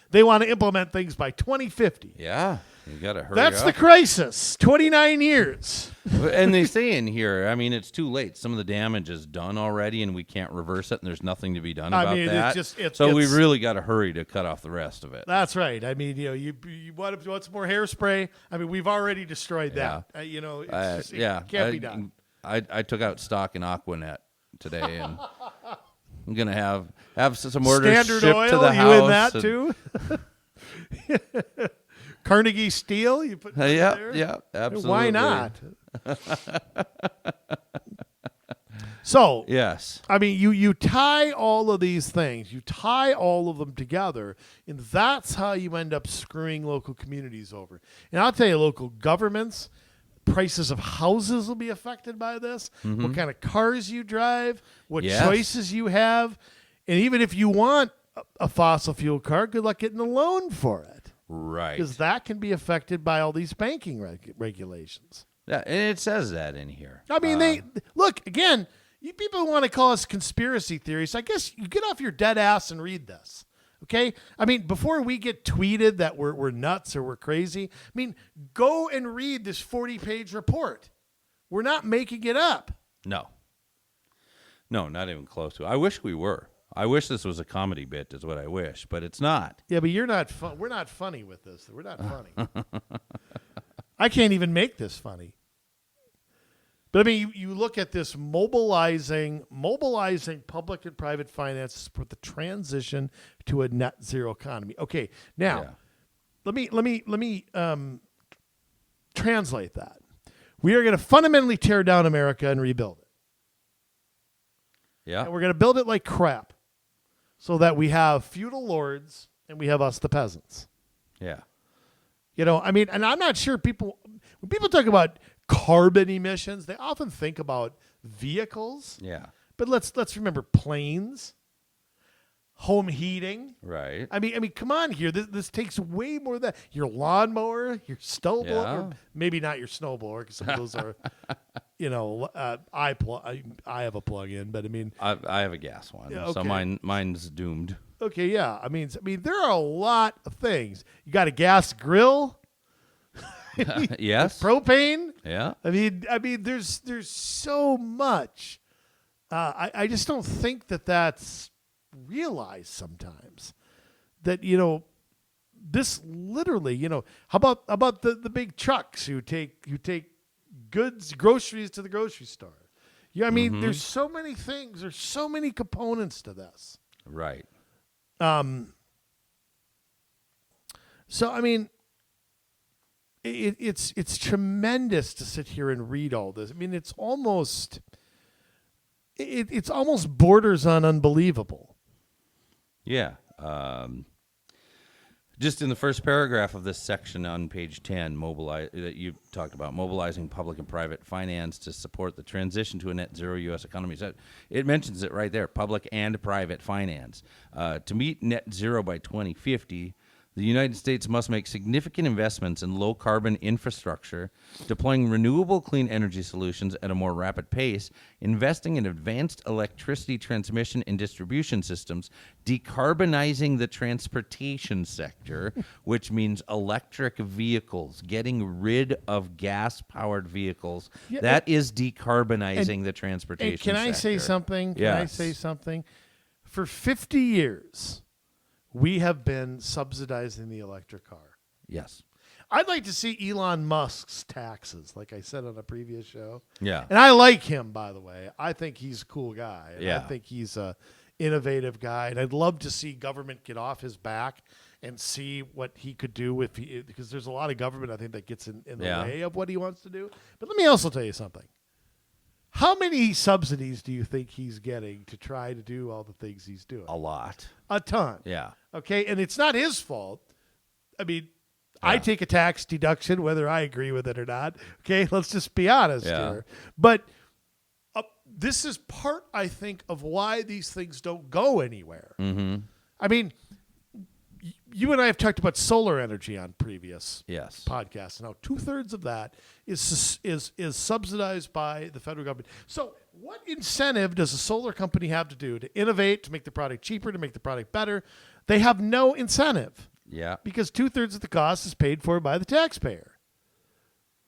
they want to implement things by 2050. Yeah. You got to hurry That's up. the crisis. 29 years. And they say in here, I mean, it's too late. Some of the damage is done already, and we can't reverse it, and there's nothing to be done about that. So we really got to hurry to cut off the rest of it. That's right. I mean, you want some more hairspray? I mean, we've already destroyed that. It can't be done. I took out stock in Aquanet today, and I'm gonna have some orders Standard shipped Oil, to the you house. in that too? Carnegie Steel, you put that there? Yeah, absolutely. Why not? So, yes. I mean, you tie all of these things, you tie all of them together, and that's how you end up screwing local communities over. And I'll tell you, local governments, prices of houses will be affected by this, what kind of cars you drive, what choices you have, and even if you want a fossil fuel car, good luck getting a loan for it. Right. Because that can be affected by all these banking regulations. Yeah, and it says that in here. I mean, they look, again, you people want to call us conspiracy theories. I guess you get off your dead ass and read this. Okay? I mean, before we get tweeted that we're nuts or we're crazy, I mean, go and read this 40-page report. We're not making it up. No, not even close to it. I wish we were. I wish this was a comedy bit is what I wish, but it's not. Yeah, but you're not fun. We're not funny with this. We're not funny. I can't even make this funny. But I mean, you look at this mobilizing public and private finances for the transition to a net zero economy. Okay, now let me translate that. We are going to fundamentally tear down America and rebuild it. Yeah, and we're going to build it like crap, so that we have feudal lords and we have us, the peasants. Yeah, I mean, and I'm not sure when people talk about carbon emissions, they often think about vehicles. Yeah. But let's remember planes, home heating. Right. I mean, come on here. This takes way more than that. Your lawnmower, your snowblower, maybe not your snowblower because some of those are, I have a plug-in, but I mean, I have a gas one, so mine's doomed. Okay, yeah. I mean, there are a lot of things. You got a gas grill. Yes. Propane. Yeah. I mean, there's so much. I just don't think that's realized sometimes. That this literally, how about the big trucks who take groceries to the grocery store? Yeah, I mean, there's so many things. There's so many components to this. Right. So I mean, it's tremendous to sit here and read all this. I mean, it's almost borders on unbelievable. Yeah. Just in the first paragraph of this section on page 10, that you talked about, mobilizing public and private finance to support the transition to a net zero U.S. economy. So it mentions it right there, public and private finance. To meet net zero by 2050, the United States must make significant investments in low-carbon infrastructure, deploying renewable clean energy solutions at a more rapid pace, investing in advanced electricity transmission and distribution systems, decarbonizing the transportation sector, which means electric vehicles, getting rid of gas-powered vehicles. That is decarbonizing the transportation sector. Can I say something? Can I say something? For 50 years... we have been subsidizing the electric car. Yes. I'd like to see Elon Musk's taxes, like I said on a previous show. Yeah. And I like him, by the way. I think he's a cool guy. And I think he's a innovative guy. And I'd love to see government get off his back and see what he could do because there's a lot of government, I think, that gets in the way of what he wants to do. But let me also tell you something. How many subsidies do you think he's getting to try to do all the things he's doing? A lot. A ton. Yeah. Okay, and it's not his fault. I mean, I take a tax deduction whether I agree with it or not. Okay, let's just be honest here. But this is part, I think, of why these things don't go anywhere. Mm-hmm. I mean, you and I have talked about solar energy on previous podcasts. Now, 2/3 of that is subsidized by the federal government. So what incentive does a solar company have to do to innovate, to make the product cheaper, to make the product better? They have no incentive. Yeah. Because 2/3 of the cost is paid for by the taxpayer.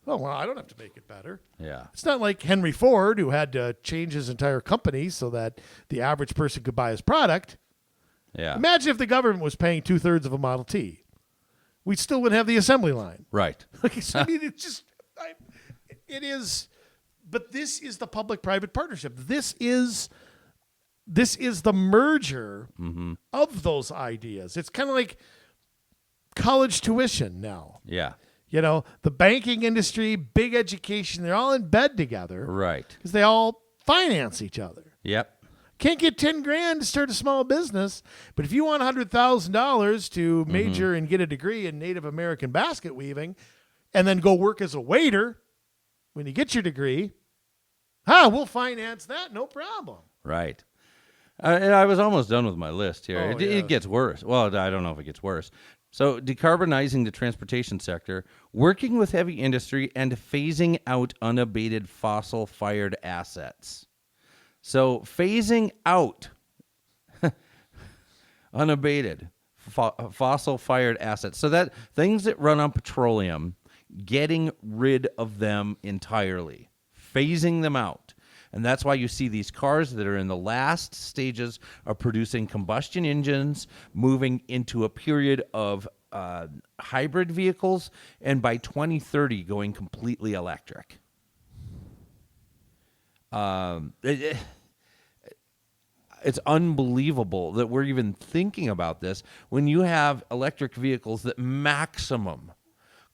Oh, well, I don't have to make it better. Yeah. It's not like Henry Ford, who had to change his entire company so that the average person could buy his product. Yeah. Imagine if the government was paying 2/3 of a Model T. We still wouldn't have the assembly line. Right. So, I mean, it's just, it is, but this is the public-private partnership. This is the merger of those ideas. It's kind of like college tuition now. Yeah. You know, the banking industry, big education, they're all in bed together. Right. Because they all finance each other. Yep. Can't get 10 grand to start a small business, but if you want $100,000 to major and get a degree in Native American basket weaving and then go work as a waiter when you get your degree, we'll finance that, no problem. Right. And I was almost done with my list here. Oh, It gets worse. Well, I don't know if it gets worse. So decarbonizing the transportation sector, working with heavy industry, and phasing out unabated fossil-fired assets. So phasing out unabated fossil-fired assets. So that things that run on petroleum, getting rid of them entirely, phasing them out. And that's why you see these cars that are in the last stages of producing combustion engines, moving into a period of hybrid vehicles, and by 2030 going completely electric. It's unbelievable that we're even thinking about this when you have electric vehicles that maximum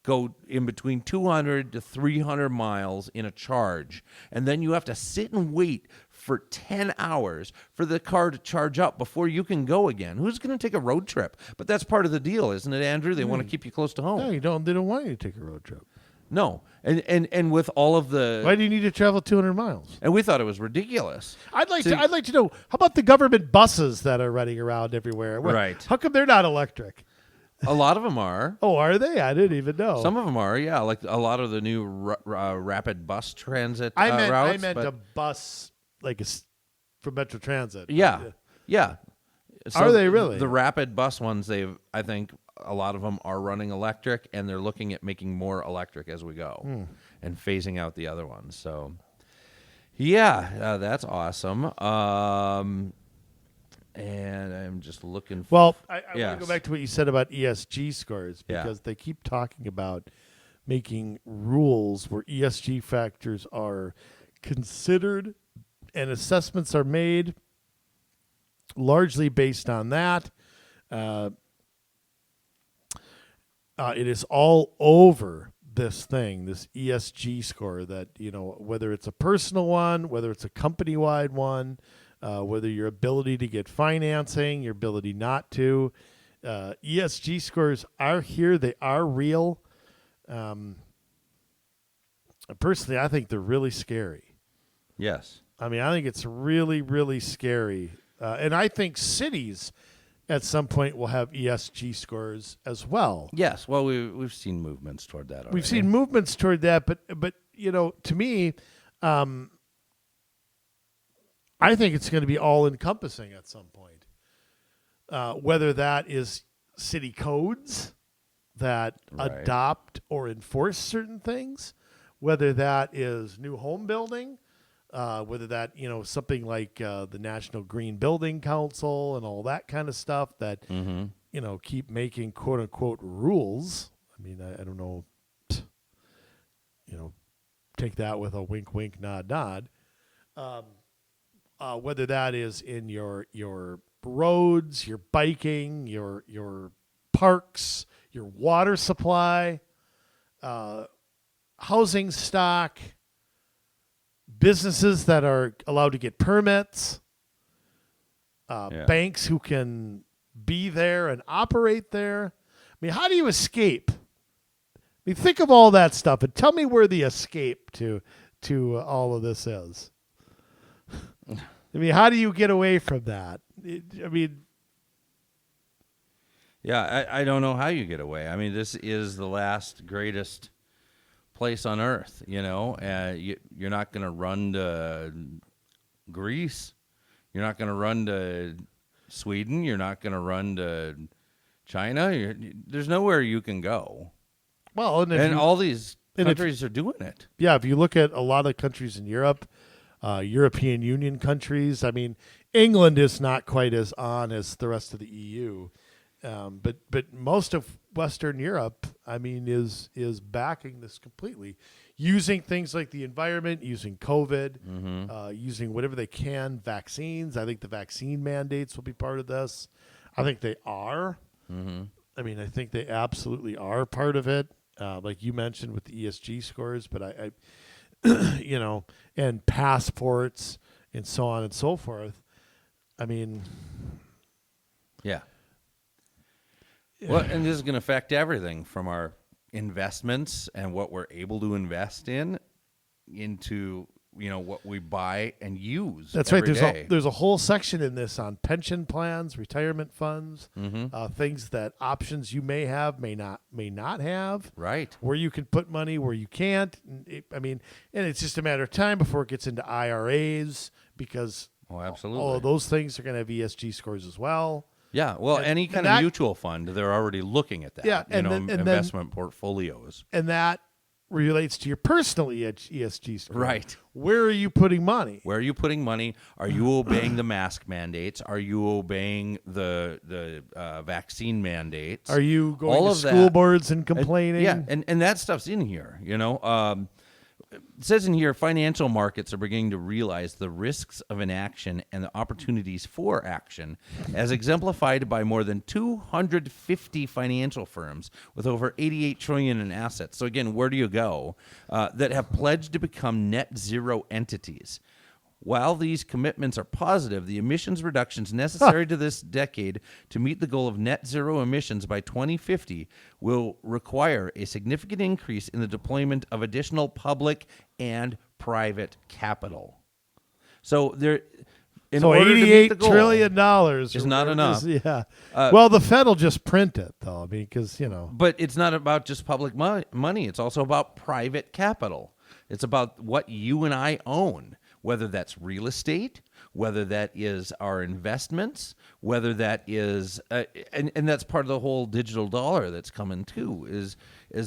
go in between 200 to 300 miles in a charge, and then you have to sit and wait for 10 hours for the car to charge up before you can go again. Who's going to take a road trip? But that's part of the deal, isn't it, Andrew? They want to keep you close to home. No, you don't. They don't want you to take a road trip. No. And with all of the... Why do you need to travel 200 miles? And we thought it was ridiculous. I'd like to know, how about the government buses that are running around everywhere? Right. How come they're not electric? A lot of them are. Oh, are they? I didn't even know. Some of them are, yeah. Like a lot of the new rapid bus transit I routes. meant a bus like from Metro Transit. Yeah. Yeah. So Are they really? The rapid bus ones, I think a lot of them are running electric, and they're looking at making more electric as we go and phasing out the other ones. So, yeah, that's awesome. And I'm just looking for... Well, I want to go back to what you said about ESG scores, because they keep talking about making rules where ESG factors are considered and assessments are made largely based on that. It is all over this thing, this ESG score, that, you know, whether it's a personal one, whether it's a company-wide one, whether your ability to get financing, your ability not to. ESG scores are here. They are real. Personally, I think they're really scary. Yes. I mean, I think it's really, really scary. And I think cities at some point will have ESG scores as well. Yes. Well, we've seen movements toward that already. We've seen movements toward that, but you know, to me, I think it's going to be all-encompassing at some point. Whether that is city codes that adopt or enforce certain things, whether that is new home building, whether that, you know, something like the National Green Building Council and all that kind of stuff that, you know, keep making quote-unquote rules. I mean, I don't know, you know, take that with a wink, wink, nod, nod. Whether that is in your roads, your biking, your parks, your water supply, housing stock, businesses that are allowed to get permits, banks who can be there and operate there. I mean, how do you escape? I mean, think of all that stuff and tell me where the escape to all of this is. I mean, how do you get away from that? I don't know how you get away. I mean, this is the last greatest place on earth, you know. You're not going to run to Greece. You're not going to run to Sweden. You're not going to run to China, there's nowhere you can go. Well, And all these countries are doing it. Yeah, if you look at a lot of countries in Europe, European Union countries, I mean, England is not quite as on as the rest of the EU, but most of Western Europe, I mean, is backing this completely, using things like the environment, using COVID, using whatever they can, vaccines. I think the vaccine mandates will be part of this. I think they are. I mean, I think they absolutely are part of it. Like you mentioned with the ESG scores, but I and passports and so on and so forth. I mean, yeah. Well, and this is going to affect everything from our investments and what we're able to invest into what we buy and use. That's every right. day. There's a whole section in this on pension plans, retirement funds, things that options you may have, may not have. Right. Where you can put money, where you can't. And it's just a matter of time before it gets into IRAs because absolutely. all of those things are going to have ESG scores as well. Yeah, well, any kind of mutual fund, they're already looking at that. Yeah, and investment portfolios. And that relates to your personal ESG score. Right. Where are you putting money? Where are you putting money? Are you obeying the mask mandates? Are you obeying the vaccine mandates? Are you going to school boards and complaining? And that stuff's in here, It says in here, financial markets are beginning to realize the risks of inaction and the opportunities for action, as exemplified by more than 250 financial firms with over $88 trillion in assets. So again, where do you go? That have pledged to become net zero entities. While these commitments are positive, the emissions reductions necessary to this decade to meet the goal of net zero emissions by 2050 will require a significant increase in the deployment of additional public and private capital. So in order to meet the goal, $88 trillion is not enough. Well, the Fed will just print it, though, because, But it's not about just public money. It's also about private capital. It's about what you and I own. Whether that's real estate, whether that is our investments, whether that is, and that's part of the whole digital dollar that's coming too, is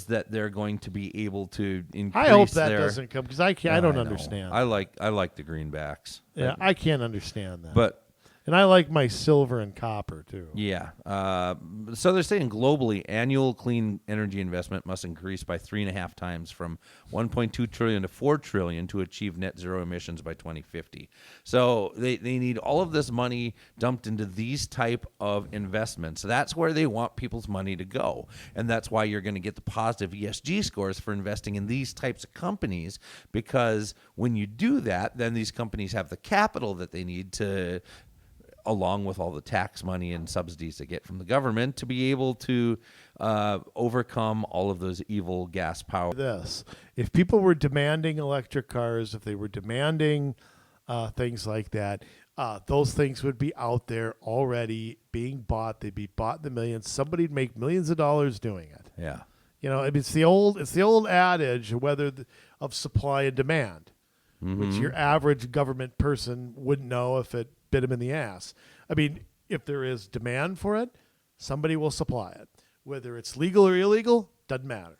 that they're going to be able to increase. I hope that doesn't come because I don't understand. I like the greenbacks. Yeah, I can't understand that. And I like my silver and copper, too. Yeah. So they're saying globally, annual clean energy investment must increase by 3.5 times from $1.2 trillion to $4 trillion to achieve net zero emissions by 2050. So they need all of this money dumped into these type of investments. So that's where they want people's money to go. And that's why you're going to get the positive ESG scores for investing in these types of companies, because when you do that, then these companies have the capital that they need to, along with all the tax money and subsidies they get from the government, to be able to overcome all of those evil gas power. If people were demanding electric cars, if they were demanding things like that, those things would be out there already being bought. They'd be bought in the millions. Somebody'd make millions of dollars doing it. Yeah. It's the old adage of supply and demand, which your average government person wouldn't know if it bit him in the ass. I mean, if there is demand for it, somebody will supply it. Whether it's legal or illegal, doesn't matter.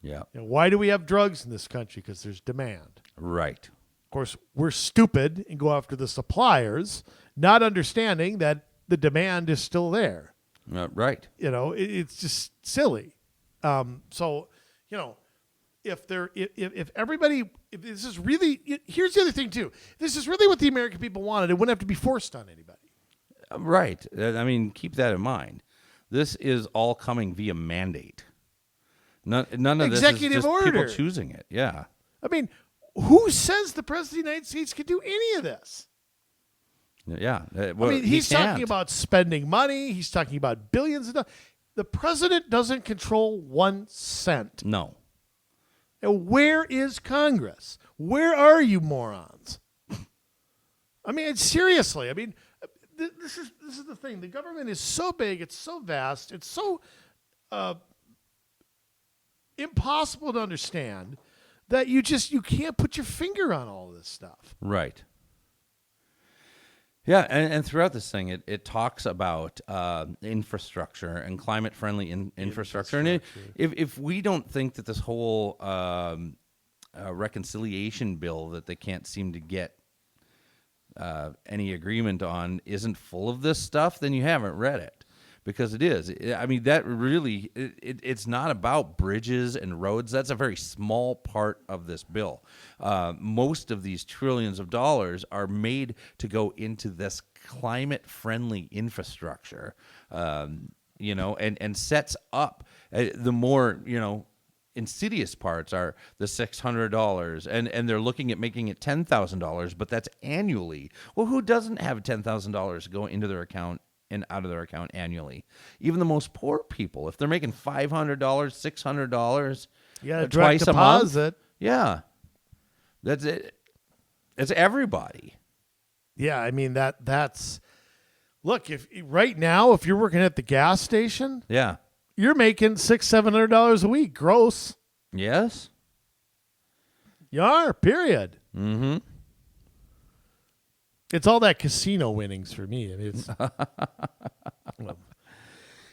Yeah. Why do we have drugs in this country? Because there's demand. Right. Of course, we're stupid and go after the suppliers, not understanding that the demand is still there. Right. It's just silly. If this is really, here's the other thing too. If this is really what the American people wanted, it wouldn't have to be forced on anybody. Right. I mean, keep that in mind. This is all coming via mandate. None of this is just order. People choosing it. Yeah. I mean, who says the President of the United States can do any of this? Yeah. He's talking about spending money. He's talking about billions of dollars. The president doesn't control 1 cent. No. And where is Congress? Where are you morons? Seriously. This is the thing. The government is so big. It's so vast. It's so impossible to understand that you can't put your finger on all this stuff. Right. Yeah, and throughout this thing, it talks about infrastructure and climate-friendly infrastructure. And if we don't think that this whole reconciliation bill that they can't seem to get any agreement on isn't full of this stuff, then you haven't read it. Because it is. I mean, that really, it's not about bridges and roads. That's a very small part of this bill. Most of these trillions of dollars are made to go into this climate-friendly infrastructure, and sets up the more, insidious parts are the $600, and they're looking at making it $10,000, but that's annually. Well, who doesn't have $10,000 go into their account and out of their account annually? Even the most poor people, if they're making $500, $600, twice a month, yeah, that's it. It's everybody. Yeah, I mean that's. Look, if right now, if you're working at the gas station, yeah, you're making $600-700 a week gross. Yes, you are. Period. Mm-hmm. It's all that casino winnings for me. I mean, it's, well,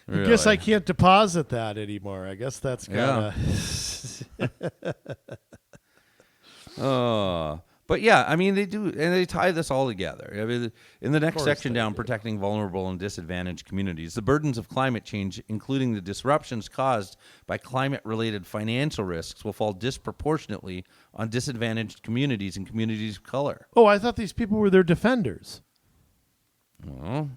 really? I guess I can't deposit that anymore. I guess that's kind of. But yeah, I mean, they do, and they tie this all together. I mean, in the next section down, protecting vulnerable and disadvantaged communities, the burdens of climate change, including the disruptions caused by climate-related financial risks, will fall disproportionately on disadvantaged communities and communities of color. Oh, I thought these people were their defenders. Well,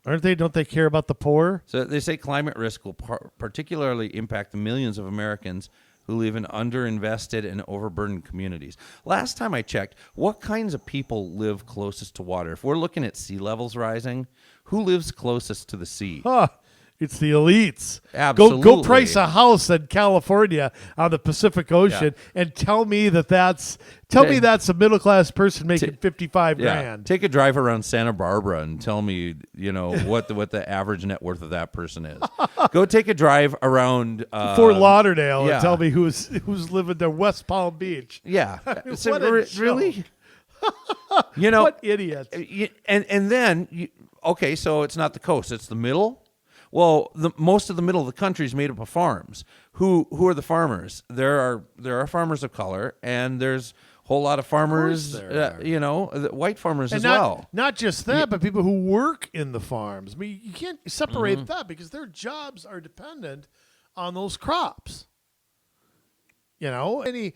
aren't they? Don't they care about the poor? So they say climate risk will particularly impact the millions of Americans who live in underinvested and overburdened communities. Last time I checked, what kinds of people live closest to water? If we're looking at sea levels rising, who lives closest to the sea? It's the elites. Absolutely. Go price a house in California on the Pacific Ocean and tell me that's a middle class person making $55,000. Take a drive around Santa Barbara and tell me, what the average net worth of that person is. Go take a drive around Fort Lauderdale and tell me who's living there, West Palm Beach. Yeah. What a really? What idiots. And then okay, so it's not the coast, it's the middle. Well, most of the middle of the country is made up of farms. Who are the farmers? There are farmers of color, and there's a whole lot of farmers, white farmers as well. Not just that, but people who work in the farms. I mean, you can't separate that because their jobs are dependent on those crops. How many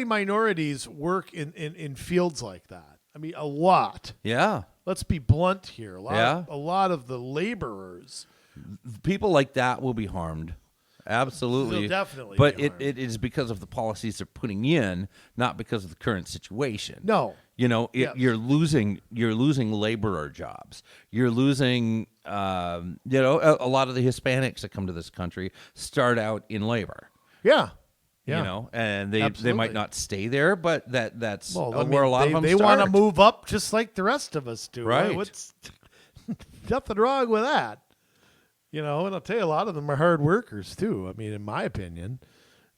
minorities work in fields like that? I mean, a lot. Yeah. Let's be blunt here. A lot of the laborers. People like that will be harmed. Absolutely. They'll definitely but be harmed. It is because of the policies they're putting in, not because of the current situation. No. You're losing laborer jobs. You're losing a lot of the Hispanics that come to this country start out in labor. Yeah. And they might not stay there, but that's where a lot of them they want to move up just like the rest of us do. Right. What's nothing wrong with that. And I'll tell you, a lot of them are hard workers too. I mean, in my opinion.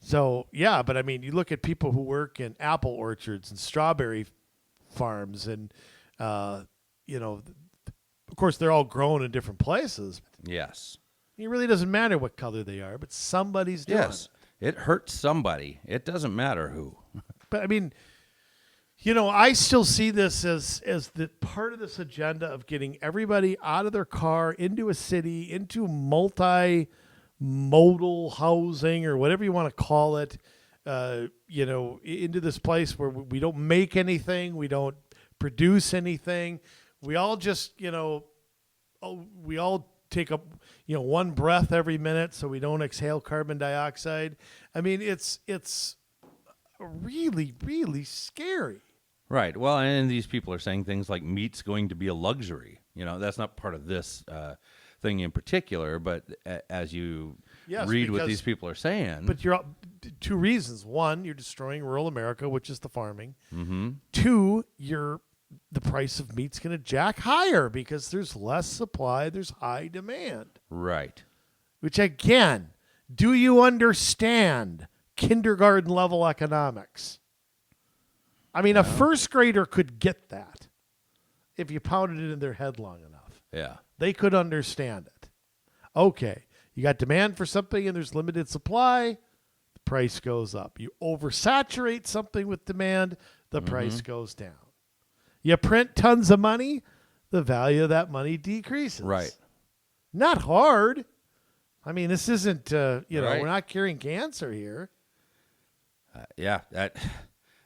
So yeah, but I mean, you look at people who work in apple orchards and strawberry farms, and of course, they're all grown in different places. Yes. It really doesn't matter what color they are, but somebody's doing it. It hurts somebody. It doesn't matter who. But I mean, I still see this as the part of this agenda of getting everybody out of their car into a city, into multimodal housing or whatever you want to call it, into this place where we don't make anything, we don't produce anything. We all just, we all take up, one breath every minute so we don't exhale carbon dioxide. I mean, it's really, really scary. Right. Well, and these people are saying things like meat's going to be a luxury. That's not part of this thing in particular, but as you read what these people are saying. But you're two reasons. One, you're destroying rural America, which is the farming. Mm-hmm. Two, the price of meat's going to jack higher because there's less supply, there's high demand. Right. Which, again, do you understand kindergarten level economics? I mean, a first grader could get that. if you pounded it in their head long enough. Yeah. They could understand it. Okay, you got demand for something and there's limited supply, the price goes up. You oversaturate something with demand, the price goes down. You print tons of money, the value of that money decreases. Right. Not hard. I mean, this isn't, Right. we're not curing cancer here.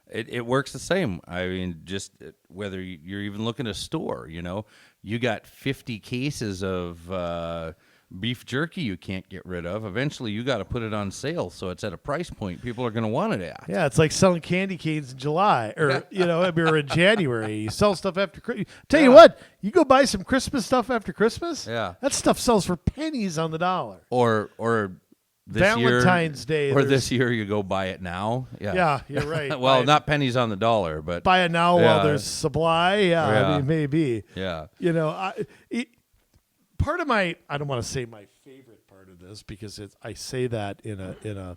It works the same. I mean, just whether you're even looking at a store, you got 50 cases of beef jerky you can't get rid of. Eventually, you got to put it on sale, so it's at a price point people are going to want it at. Yeah, it's like selling candy canes in July or, or in January. You sell stuff after Christmas. Tell you what, you go buy some Christmas stuff after Christmas. Yeah. That stuff sells for pennies on the dollar. Or this Valentine's Day. Or this year you go buy it now. Yeah, you're right. Well, not pennies on the dollar, but buy it now while there's supply. Yeah, Yeah. I mean, maybe. yeah. Part of my, I don't want to say my favorite part of this because I say that in a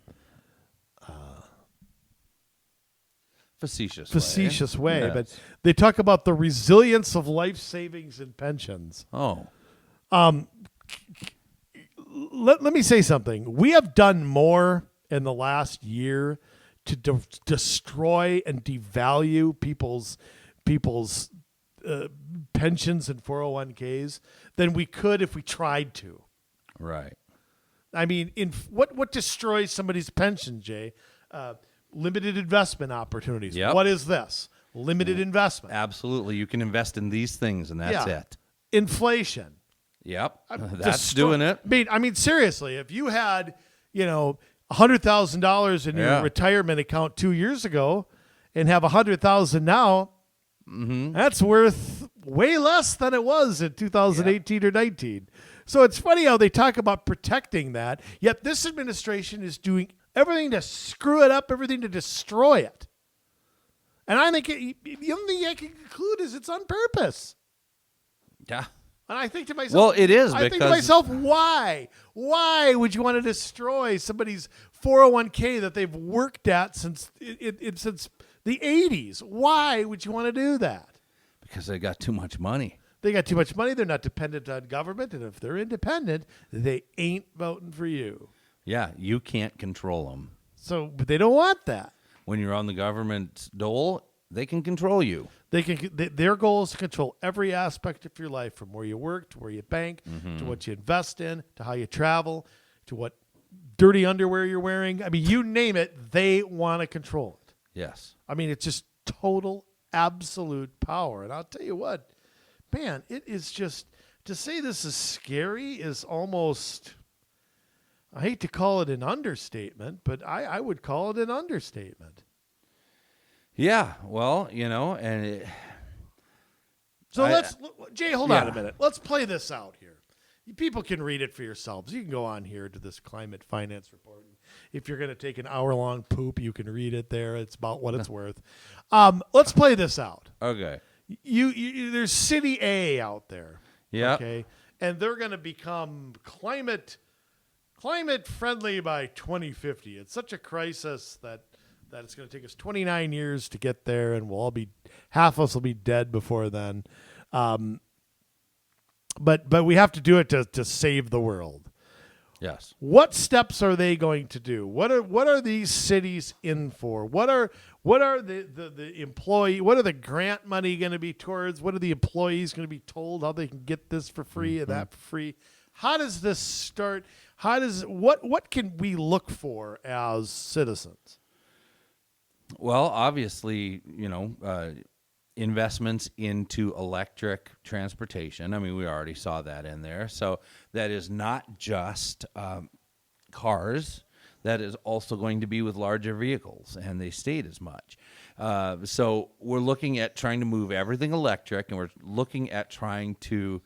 Facetious way, Yes. but they talk about the resilience of life savings and pensions. Oh. Let me say something. We have done more in the last year to destroy and devalue people's pensions and 401ks than we could if we tried to. Right. I mean, what destroys somebody's pension, Jay? Limited investment opportunities. Yep. What is this? Limited investment. Absolutely. You can invest in these things, and that's it. Inflation. Yep. That's doing it. I mean, seriously, if you had, $100,000 in your retirement account 2 years ago and have $100,000 now, that's worth way less than it was in 2018 or 19. So it's funny how they talk about protecting that, yet this administration is doing everything to screw it up, everything to destroy it. And I think the only thing I can conclude is it's on purpose. Yeah. And I think to myself, Well, it is I think to because- myself, why? Why would you want to destroy somebody's 401k that they've worked at since since the 80s? Why would you want to do that? Because they got too much money. They got too much money. They're not dependent on government. And if they're independent, they ain't voting for you. Yeah, you can't control them. So, but they don't want that. When you're on the government dole, they can control you. Their goal is to control every aspect of your life, from where you work to where you bank, to what you invest in, to how you travel, to what dirty underwear you're wearing. I mean, you name it, they want to control it. Yes. I mean, it's just total, absolute power. And I'll tell you what, man, it is just, to say this is scary is almost, I hate to call it an understatement, but I would call it an understatement. Yeah, well, and So Jay, hold on Yeah. a minute. Let's play this out here. People can read it for yourselves. You can go on here to this climate finance report. If you're going to take an hour-long poop, you can read it there. It's about what it's worth. Let's play this out. okay. You there's City A out there. Yeah. Okay. And they're going to become climate friendly by 2050. It's such a crisis that it's going to take us 29 years to get there, and half of us will be dead before then. But we have to do it to save the world. Yes. What steps are they going to do? What are these cities in for? What are the employee? What are the grant money going to be towards? What are the employees going to be told how they can get this for free and that for free? How does this start? What can we look for as citizens? Well, obviously, investments into electric transportation. I mean, we already saw that in there. So that is not just cars. That is also going to be with larger vehicles, and they state as much. So we're looking at trying to move everything electric, and we're looking at trying to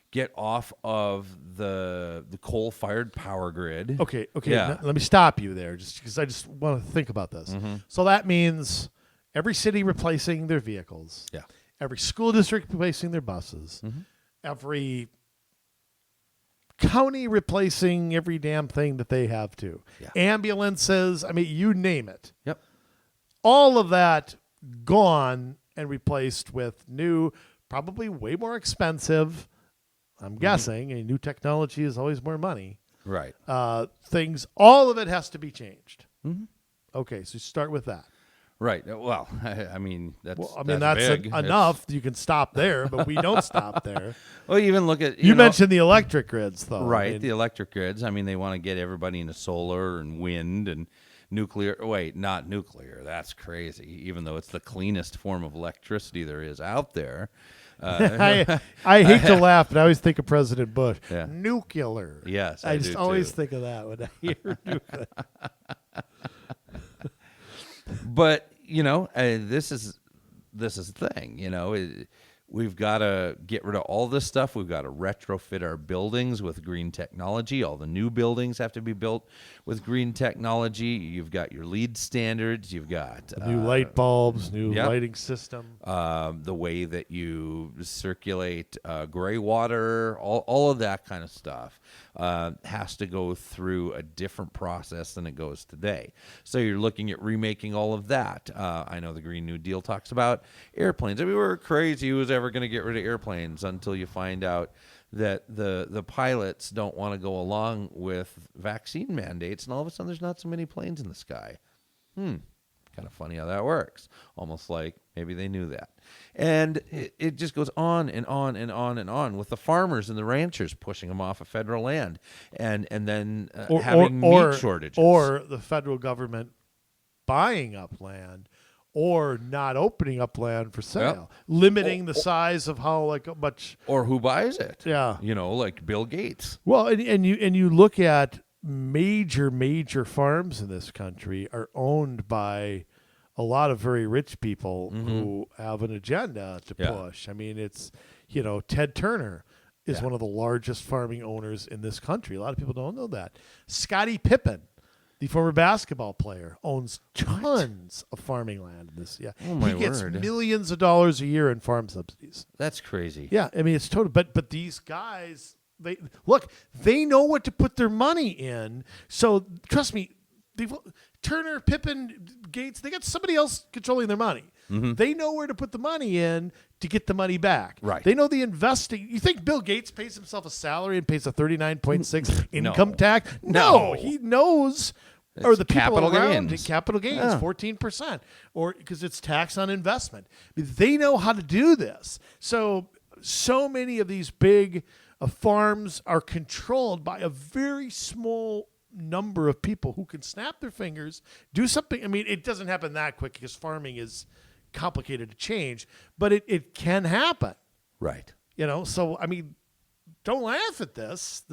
get off of the coal-fired power grid. Okay. Yeah. Let me stop you there, just because I just want to think about this. So that means every city replacing their vehicles. Yeah. Every school district replacing their buses. Every county replacing every damn thing that they have to. Yeah. Ambulances. I mean, you name it. Yep. All of that gone and replaced with new probably way more expensive. I'm guessing. And new technology is always more money. Right. All of it has to be changed. Mm-hmm. Okay, so start with that. Right. Well, I mean, that's that's big. enough. You can stop there, but we don't stop there. Well, even look at you mentioned the electric grids, though. Right, the electric grids. I mean, they want to get everybody into solar and wind and nuclear. Wait, not nuclear. That's crazy. Even though it's the cleanest form of electricity there is out there. I hate to laugh, but I always think of President Bush. Yeah. Nuclear. Yes, I just do always too. think of that when I hear nuclear. But this is the thing. We've got to get rid of all this stuff. We've got to retrofit our buildings with green technology. All the new buildings have to be built with green technology. You've got your LEED standards. You've got new light bulbs, new lighting system. The way that you circulate gray water, all of that kind of stuff has to go through a different process than it goes today. So you're looking at remaking all of that. I know the Green New Deal talks about airplanes. I mean, we're crazy. Who's ever going to get rid of airplanes until you find out that the pilots don't want to go along with vaccine mandates, and all of a sudden there's not so many planes in the sky. Kind of funny how that works. Almost like maybe they knew that. And it just goes on and on and on and on with the farmers and the ranchers pushing them off of federal land and then having meat shortages. Or the federal government buying up land or not opening up land for sale, limiting the size of how much. Or who buys it. Yeah. Like Bill Gates. Well, and you look at major farms in this country are owned by a lot of very rich people who have an agenda to push. I mean, it's, Ted Turner is one of the largest farming owners in this country. A lot of people don't know that. Scottie Pippen, the former basketball player, owns tons of farming land in this. Yeah. Oh, my He gets word. millions of dollars a year in farm subsidies. That's crazy. Yeah, I mean, it's total. But these guys, they know what to put their money in. So trust me, Turner, Pippen, Gates, they got somebody else controlling their money. They know where to put the money in to get the money back. Right. They know the investing. You think Bill Gates pays himself a salary and pays a 39.6 income tax? No, he knows. Or the people capital around gains. Capital gains, 14%, or because it's tax on investment. They know how to do this. So many of these big farms are controlled by a very small number of people who can snap their fingers, do something. I mean, it doesn't happen that quick because farming is complicated to change, but it can happen. Right. So, I mean, don't laugh at this.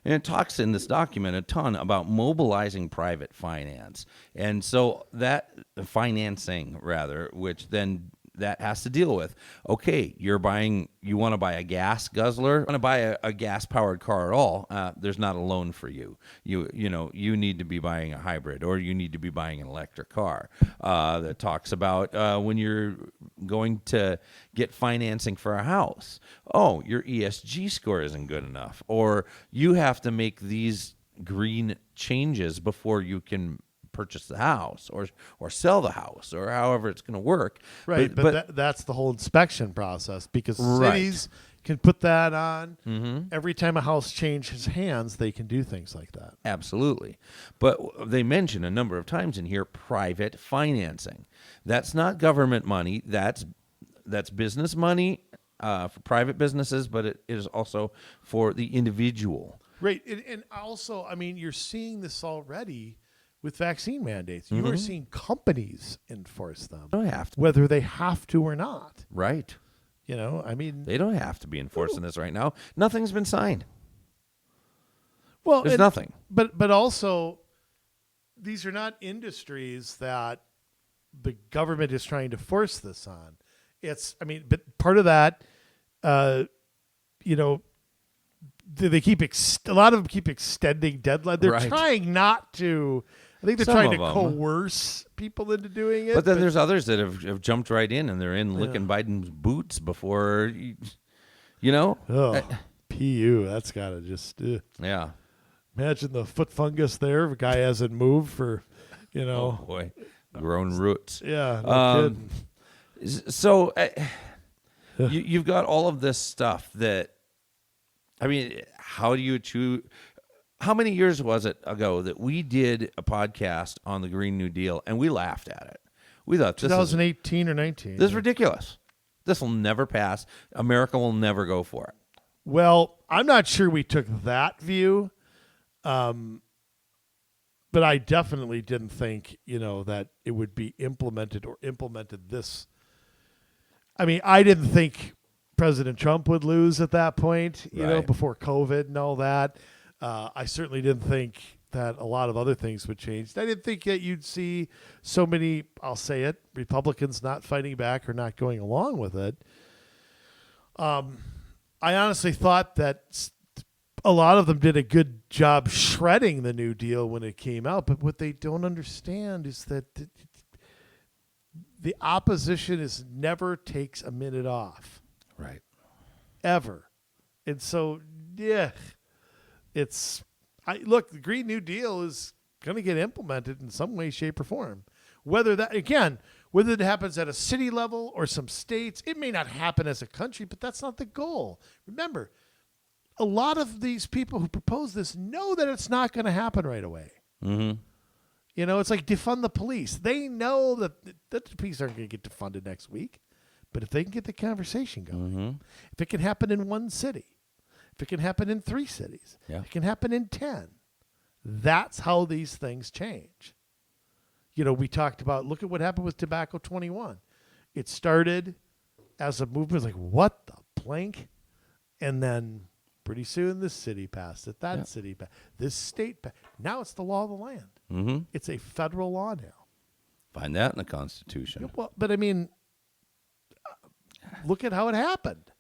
And it talks in this document a ton about mobilizing private finance. And so that financing, rather, which then that has to deal with, okay, you want to buy a gas guzzler, want to buy a gas-powered car at all, there's not a loan for you. You need to be buying a hybrid or you need to be buying an electric car. That talks about when you're going to get financing for a house. Oh, your ESG score isn't good enough, or you have to make these green changes before you can purchase the house or sell the house or however it's going to work. Right, but that's the whole inspection process because cities can put that on. Every time a house changes hands, they can do things like that. Absolutely. But they mention a number of times in here private financing. That's not government money. That's business money for private businesses, but it is also for the individual. Right, and also, I mean, you're seeing this already with vaccine mandates. You are seeing companies enforce them. They don't have to. Whether they have to or not. Right. I mean. They don't have to be enforcing this right now. Nothing's been signed. Well, there's nothing. But also, these are not industries that the government is trying to force this on. But part of that, they keep a lot of them keep extending deadline. They're trying not to. I think they're trying to coerce people into doing it. But then there's others that have jumped right in, and they're licking Biden's boots before, Oh, PU, that's got to just. Yeah. Imagine the foot fungus there. The guy hasn't moved for, Oh, boy. Grown roots. Yeah, no kidding. So you've got all of this stuff that, I mean, how do you choose? How many years was it ago that we did a podcast on the Green New Deal and we laughed at it? We thought 2018 or 19. This is ridiculous. This will never pass. America will never go for it. Well, I'm not sure we took that view, but I definitely didn't think, that it would be implemented this. I mean, I didn't think President Trump would lose at that point, before COVID and all that. I certainly didn't think that a lot of other things would change. I didn't think that you'd see so many, I'll say it, Republicans not fighting back or not going along with it. I honestly thought that a lot of them did a good job shredding the New Deal when it came out, but what they don't understand is that the opposition never takes a minute off. Right. Ever. And so, yeah, look, the Green New Deal is going to get implemented in some way, shape, or form. Whether it happens at a city level or some states, it may not happen as a country, but that's not the goal. Remember, a lot of these people who propose this know that it's not going to happen right away. Mm-hmm. It's like defund the police. They know that the police aren't going to get defunded next week, but if they can get the conversation going, if it can happen in one city, if it can happen in 3 cities, if it can happen in 10, that's how these things change. We talked about, look at what happened with Tobacco 21. It started as a movement, like, what the blank? And then pretty soon this city passed it, that city passed, this state passed. Now it's the law of the land. Mm-hmm. It's a federal law now. Find that in the Constitution. Well, but I mean, look at how it happened.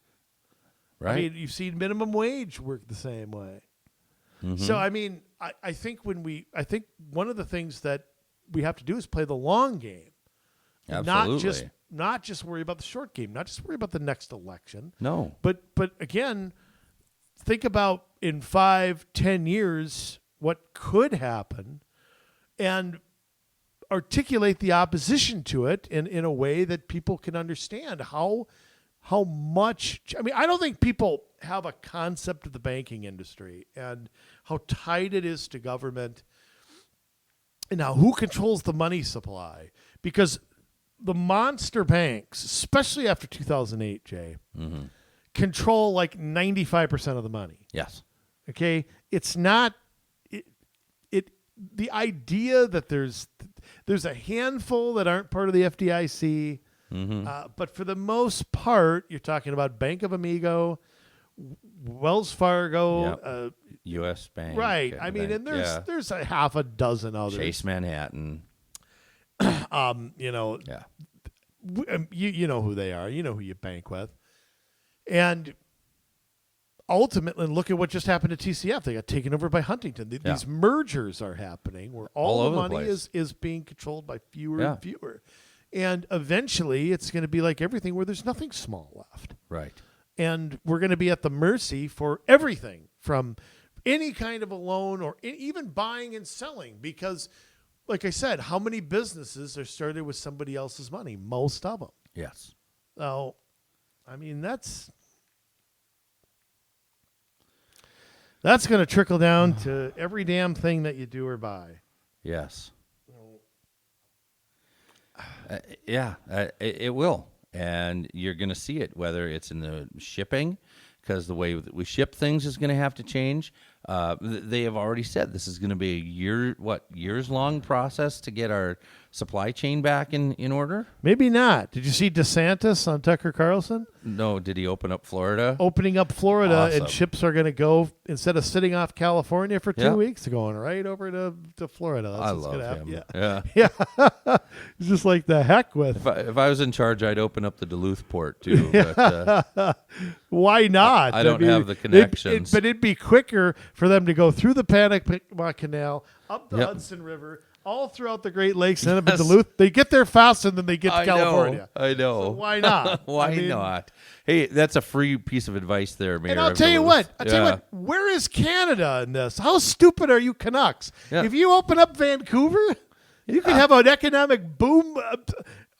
Right. I mean, you've seen minimum wage work the same way. Mm-hmm. So, I mean, I think one of the things that we have to do is play the long game. Absolutely. Not just worry about the short game, not just worry about the next election. No. But again, think about in 5-10 years what could happen and articulate the opposition to it in a way that people can understand how much. I mean, I don't think people have a concept of the banking industry and how tight it is to government and now who controls the money supply, because the monster banks, especially after 2008, Jay, control like 95% of the money. Yes. Okay. It's not the idea that there's a handful that aren't part of the FDIC. But for the most part, you're talking about Bank of Amigo, Wells Fargo, U.S. Bank, right? I mean, and there's a half a dozen others. Chase Manhattan. You know who they are. You know who you bank with, and ultimately, look at what just happened to TCF. They got taken over by Huntington. These mergers are happening where all the money is being controlled by fewer and fewer. And eventually, it's going to be like everything where there's nothing small left. Right. And we're going to be at the mercy for everything from any kind of a loan or even buying and selling. Because, like I said, how many businesses are started with somebody else's money? Most of them. Yes. So, I mean, that's going to trickle down to every damn thing that you do or buy. Yes. It will. And you're going to see it, whether it's in the shipping, because the way that we ship things is going to have to change. They have already said this is going to be a years-long process to get our supply chain back in order? Maybe not. Did you see DeSantis on Tucker Carlson? No. Did he open up Florida? Opening up Florida, awesome. And ships are going to go, instead of sitting off California for 2 weeks, going right over to Florida. That's I what's love gonna him. happen. Yeah. It's just like the heck with. If I was in charge, I'd open up the Duluth port too. But, why not? I don't have the connections. But it'd be quicker for them to go through the Panama Canal, up the Hudson River, all throughout the Great Lakes, and up in Duluth. They get there faster than they get to California. I know. So why not? Why not? Hey, that's a free piece of advice there, Mayor. And I'll tell you what. Where is Canada in this? How stupid are you Canucks? Yeah. If you open up Vancouver, you can have an economic boom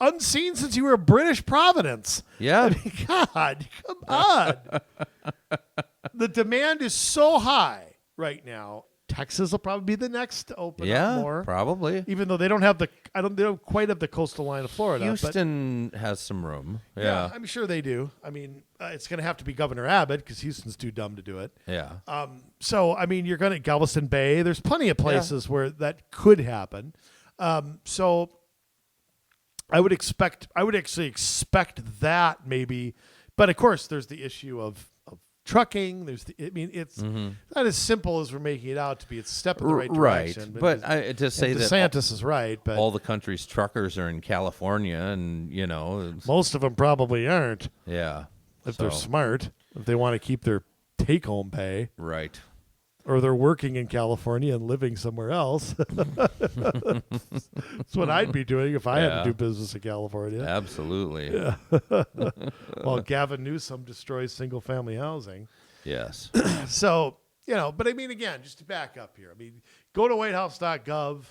unseen since you were a British providence. Yeah. I mean, God, come on. The demand is so high right now. Texas will probably be the next to open up more. Probably. Even though they don't have they don't quite have the coastal line of Florida. Houston has some room. Yeah. I'm sure they do. I mean, it's going to have to be Governor Abbott because Houston's too dumb to do it. Yeah. So, I mean, you're going to Galveston Bay. There's plenty of places where that could happen. So I would actually expect that maybe. But of course, there's the issue of trucking. It's not as simple as we're making it out to be. It's a step in the right direction. But to say that DeSantis is right, but all the country's truckers are in California, and most of them probably aren't. Yeah. If they're smart, if they want to keep their take-home pay, right, or they're working in California and living somewhere else. That's what I'd be doing if I had to do business in California. Absolutely. Yeah. While Gavin Newsom destroys single-family housing. Yes. So, but I mean, again, just to back up here, I mean, go to whitehouse.gov.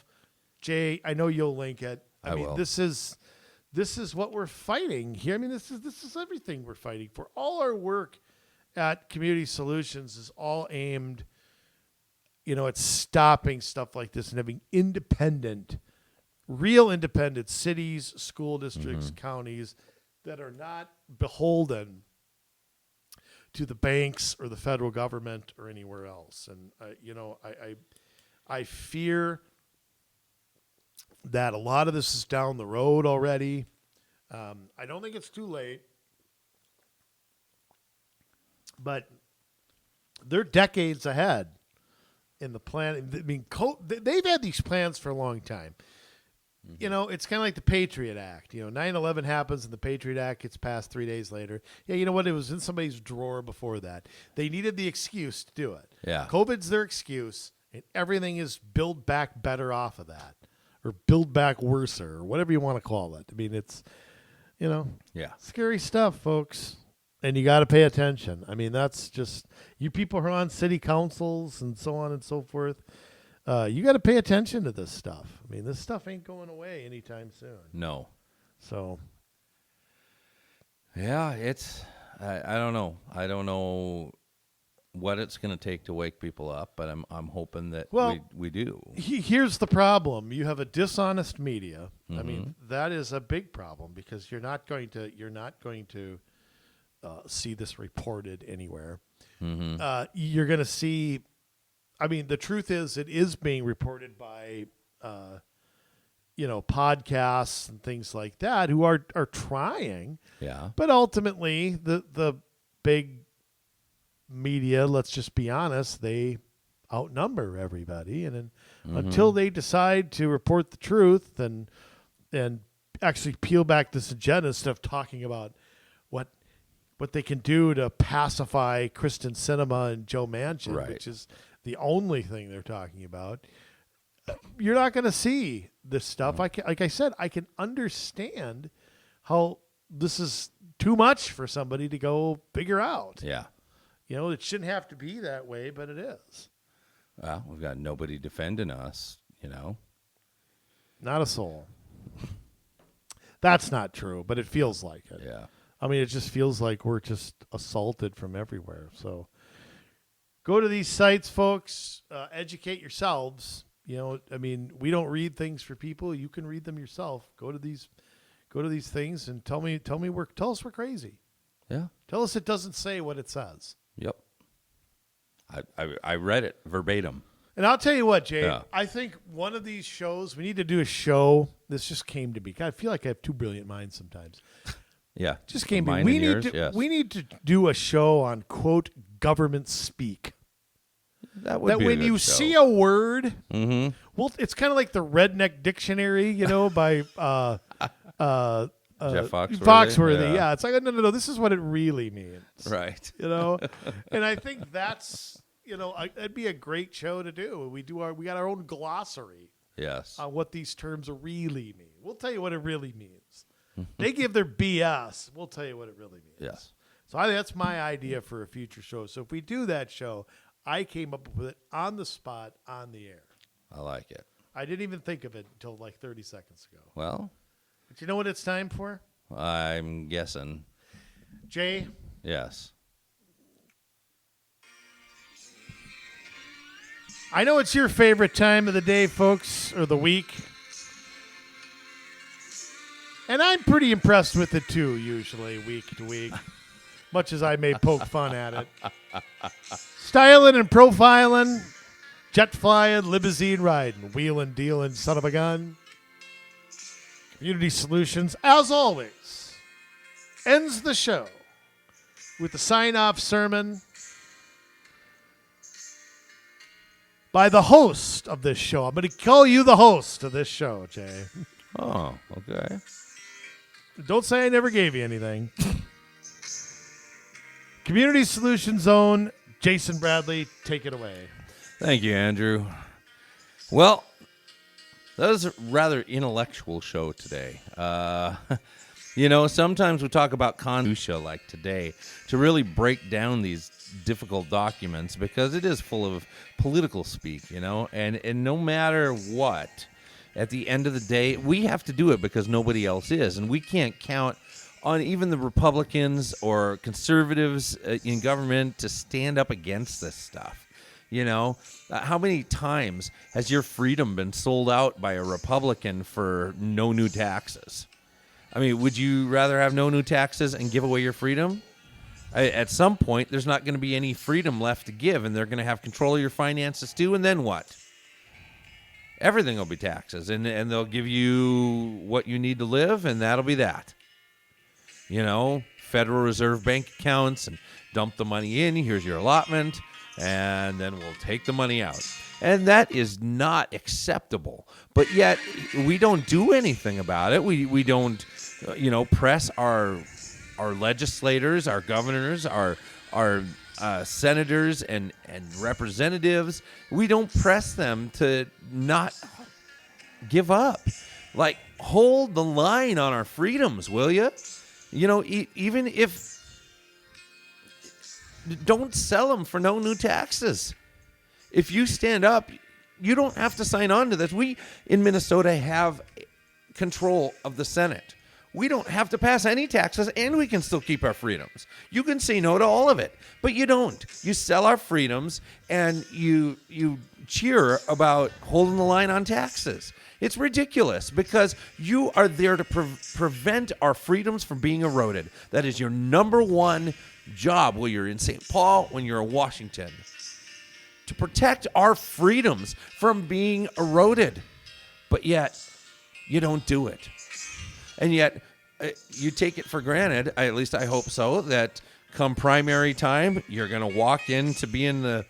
Jay, I know you'll link it. I mean, will. This is what we're fighting here. I mean, this is everything we're fighting for. All our work at Community Solutions is all aimed at stopping stuff like this and having real independent cities, school districts, counties that are not beholden to the banks or the federal government or anywhere else. And, I fear that a lot of this is down the road already. I don't think it's too late, but they're decades ahead in the plan. I mean, they've had these plans for a long time. It's kind of like the Patriot Act. 9/11 happens and the Patriot Act gets passed 3 days later. Yeah, you know what? It was in somebody's drawer before that. They needed the excuse to do it. Yeah. COVID's their excuse, and everything is build back better off of that, or build back worser, or whatever you want to call it. I mean, it's, scary stuff, folks. And you got to pay attention. I mean, that's just, you people who are on city councils and so on and so forth, you got to pay attention to this stuff. I mean, this stuff ain't going away anytime soon. No. So. Yeah, I don't know. I don't know what it's going to take to wake people up, but I'm hoping that we do. Here's the problem. You have a dishonest media. I mean, that is a big problem because you're not going to see this reported anywhere. You're going to see, I mean, the truth is it is being reported by, podcasts and things like that who are trying. Yeah. But ultimately, the big media, let's just be honest, they outnumber everybody. And until they decide to report the truth and actually peel back this agenda instead of talking about what they can do to pacify Kristen Sinema and Joe Manchin, which is the only thing they're talking about, you're not going to see this stuff. Like I said, I can understand how this is too much for somebody to go figure out. Yeah. It shouldn't have to be that way, but it is. Well, we've got nobody defending us, Not a soul. That's not true, but it feels like it. Yeah. I mean, it just feels like we're just assaulted from everywhere. So go to these sites, folks. Educate yourselves. I mean, we don't read things for people. You can read them yourself. Go to these things and tell us we're crazy. Yeah. Tell us it doesn't say what it says. Yep. I read it verbatim. And I'll tell you what, Jay. Yeah. I think one of these shows, we need to do a show. This just came to me. I feel like I have two brilliant minds sometimes. Yeah. Just came to me. Yes. We need to do a show on, quote, government speak. That would be when a good you show. see a word, well, it's kind of like the Redneck Dictionary, by Jeff Foxworthy. Foxworthy, yeah. It's like, no. This is what it really means. Right. And I think that's, that'd be a great show to do. We got our own glossary. Yes. On what these terms really mean. We'll tell you what it really means. They give their BS. We'll tell you what it really means. Yes. So that's my idea for a future show. So if we do that show, I came up with it on the spot, on the air. I like it. I didn't even think of it until like 30 seconds ago. Well, But you know what it's time for? I'm guessing. Jay, Yes. I know it's your favorite time of the day, folks, or the week. And I'm pretty impressed with it, too, usually, week to week. Much as I may poke fun at it. Styling and profiling, jet flying, limousine riding, wheeling, dealing, son of a gun. Community Solutions, as always, ends the show with the sign-off sermon by the host of this show. I'm going to call you the host of this show, Jay. Oh, okay. Don't say I never gave you anything. Community Solutions Zone, Jason Bradley, take it away. Thank you, Andrew. Well, that was a rather intellectual show today. Sometimes we talk about minutia like today to really break down these difficult documents because it is full of political speak, and no matter what, at the end of the day, we have to do it because nobody else is, and we can't count on even the Republicans or conservatives in government to stand up against this stuff. How many times has your freedom been sold out by a Republican for no new taxes? I mean, would you rather have no new taxes and give away your freedom? At some point, there's not going to be any freedom left to give, and they're going to have control of your finances too, and then what? Everything will be taxes, and they'll give you what you need to live, and that'll be that. Federal Reserve bank accounts, and dump the money in, here's your allotment, and then we'll take the money out. And that is not acceptable. But yet, we don't do anything about it. We don't, press our legislators, our governors, our senators and representatives. We don't press them to not give up. Like, hold the line on our freedoms, will you? Even if... Don't sell them for no new taxes. If you stand up, you don't have to sign on to this. We, in Minnesota, have control of the Senate. We don't have to pass any taxes, and we can still keep our freedoms. You can say no to all of it, but you don't. You sell our freedoms, and you cheer about holding the line on taxes. It's ridiculous because you are there to prevent our freedoms from being eroded. That is your number one job when you're in St. Paul, when you're in Washington, to protect our freedoms from being eroded. But yet, you don't do it. And yet, you take it for granted, at least I hope so, that come primary time, you're going to walk in to being the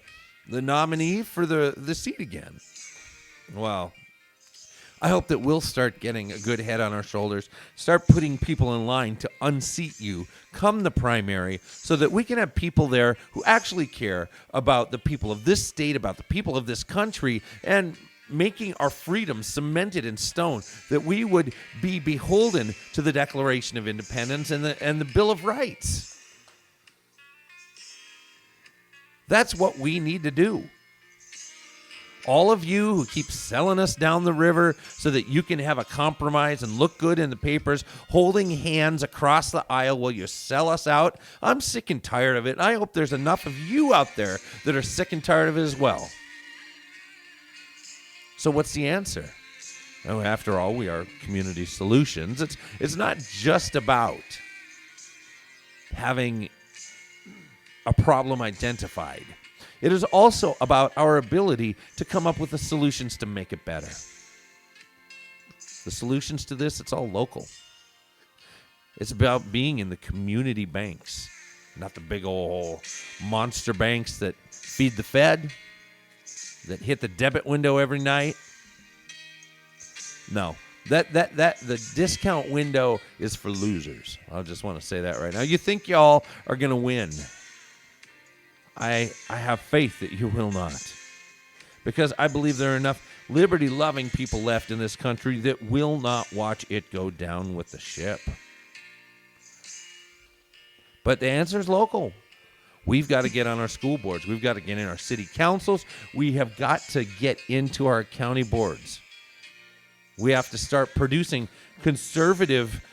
nominee for the seat again. Well, I hope that we'll start getting a good head on our shoulders, start putting people in line to unseat you come the primary so that we can have people there who actually care about the people of this state, about the people of this country, and making our freedom cemented in stone, that we would be beholden to the Declaration of Independence and the Bill of Rights. That's what we need to do. All of you who keep selling us down the river so that you can have a compromise and look good in the papers, holding hands across the aisle while you sell us out, I'm sick and tired of it. I hope there's enough of you out there that are sick and tired of it as well. So what's the answer? Oh, after all, we are Community Solutions. It's not just about having a problem identified. It is also about our ability to come up with the solutions to make it better. The solutions to this, it's all local. It's about being in the community banks, not the big old monster banks that feed the Fed, that hit the debit window every night. No, that the discount window is for losers. I just want to say that right now. You think y'all are going to win. I have faith that you will not. Because I believe there are enough liberty-loving people left in this country that will not watch it go down with the ship. But the answer is local. We've got to get on our school boards. We've got to get in our city councils. We have got to get into our county boards. We have to start producing conservative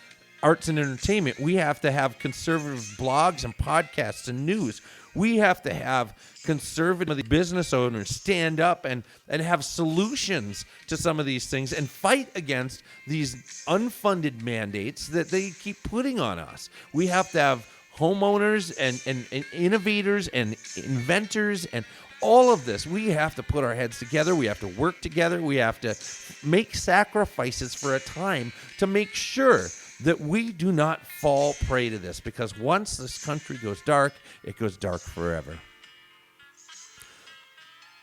arts and entertainment. We have to have conservative blogs and podcasts and news. We have to have conservative business owners stand up and have solutions to some of these things and fight against these unfunded mandates that they keep putting on us. We have to have homeowners and innovators and inventors and all of this. We have to put our heads together. We have to work together. We have to make sacrifices for a time to make sure that we do not fall prey to this, because once this country goes dark, it goes dark forever.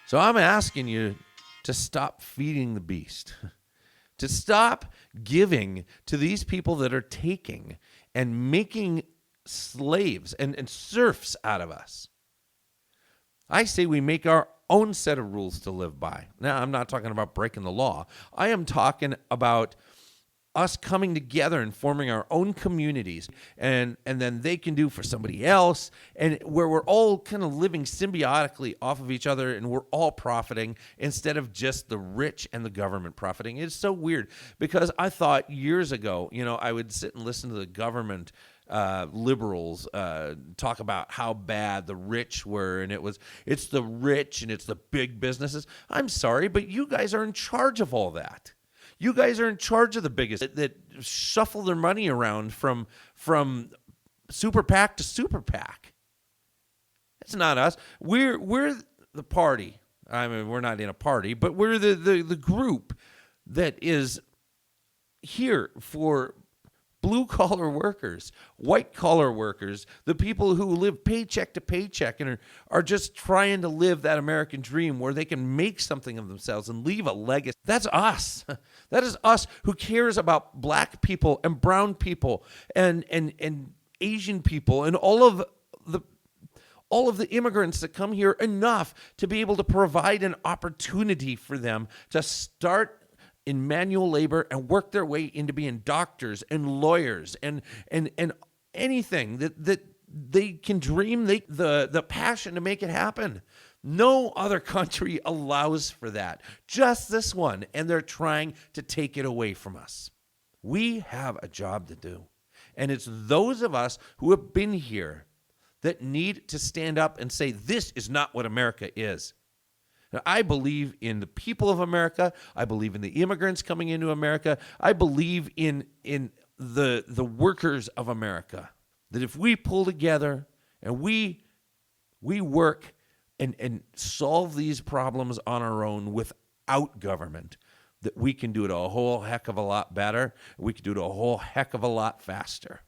So I'm asking you to stop feeding the beast, to stop giving to these people that are taking and making slaves and serfs out of us. I say we make our own set of rules to live by. Now, I'm not talking about breaking the law. I am talking about us coming together and forming our own communities, and then they can do for somebody else, and where we're all kind of living symbiotically off of each other, and we're all profiting instead of just the rich and the government profiting. It's so weird, because I thought years ago, I would sit and listen to the government liberals talk about how bad the rich were, and it's the rich and it's the big businesses. I'm sorry, but you guys are in charge of all that. You guys are in charge of the biggest that shuffle their money around from super PAC to super PAC. It's not us. We're the party. I mean, we're not in a party, but we're the group that is here for blue-collar workers, white-collar workers, the people who live paycheck to paycheck and are just trying to live that American dream where they can make something of themselves and leave a legacy. That's us. That is us who cares about black people and brown people and Asian people and all of the immigrants that come here enough to be able to provide an opportunity for them to start in manual labor and work their way into being doctors and lawyers and anything that they can dream, the passion to make it happen. No other country allows for that. Just this one, and they're trying to take it away from us. We have a job to do, and it's those of us who have been here that need to stand up and say, this is not what America is. Now, I believe in the people of America. I believe in the immigrants coming into America. I believe in the workers of America. That if we pull together and we work and solve these problems on our own without government, that we can do it a whole heck of a lot better. We can do it a whole heck of a lot faster.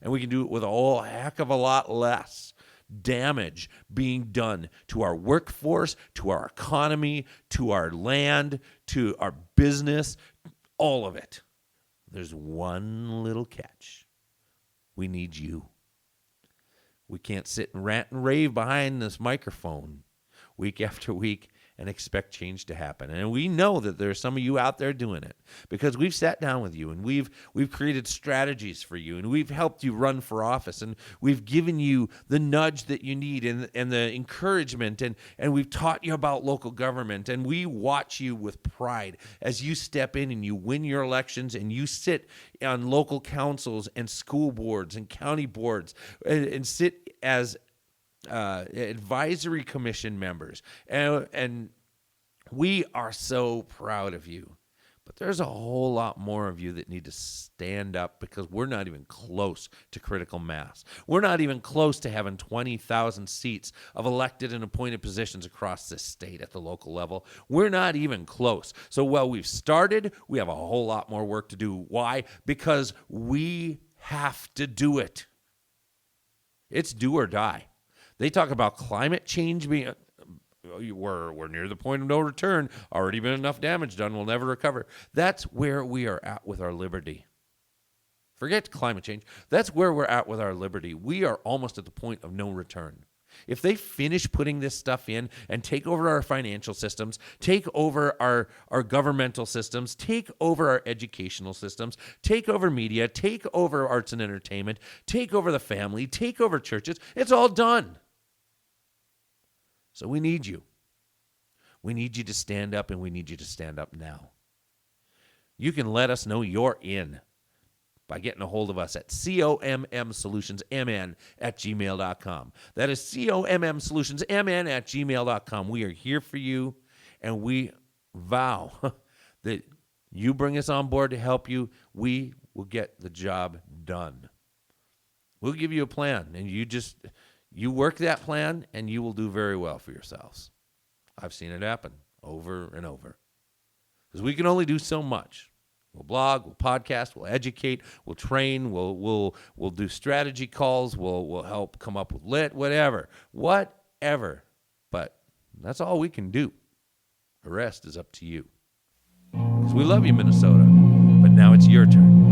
And we can do it with a whole heck of a lot less damage being done to our workforce, to our economy, to our land, to our business, all of it. There's one little catch. We need you. We can't sit and rant and rave behind this microphone week after week and expect change to happen. And we know that there are some of you out there doing it because we've sat down with you and we've created strategies for you and we've helped you run for office and we've given you the nudge that you need and the encouragement and we've taught you about local government, and we watch you with pride as you step in and you win your elections and you sit on local councils and school boards and county boards and sit as advisory commission members, and we are so proud of you. But there's a whole lot more of you that need to stand up, because we're not even close to critical mass. We're not even close to having 20,000 seats of elected and appointed positions across this state at the local level. We're not even close. So while we've started, we have a whole lot more work to do. Why? Because we have to do it. It's do or die. They talk about climate change being, we're near the point of no return, already been enough damage done, we'll never recover. That's where we are at with our liberty. Forget climate change. That's where we're at with our liberty. We are almost at the point of no return. If they finish putting this stuff in and take over our financial systems, take over our governmental systems, take over our educational systems, take over media, take over arts and entertainment, take over the family, take over churches, it's all done. So we need you. We need you to stand up, and we need you to stand up now. You can let us know you're in by getting a hold of us at commsolutionsmn@gmail.com. That is commsolutionsmn@gmail.com. We are here for you, and we vow that you bring us on board to help you. We will get the job done. We'll give you a plan, and you work that plan, and you will do very well for yourselves. I've seen it happen over and over. Because we can only do so much. We'll blog, we'll podcast, we'll educate, we'll train, we'll do strategy calls, we'll help come up with whatever. But that's all we can do. The rest is up to you. Because we love you, Minnesota. But now it's your turn.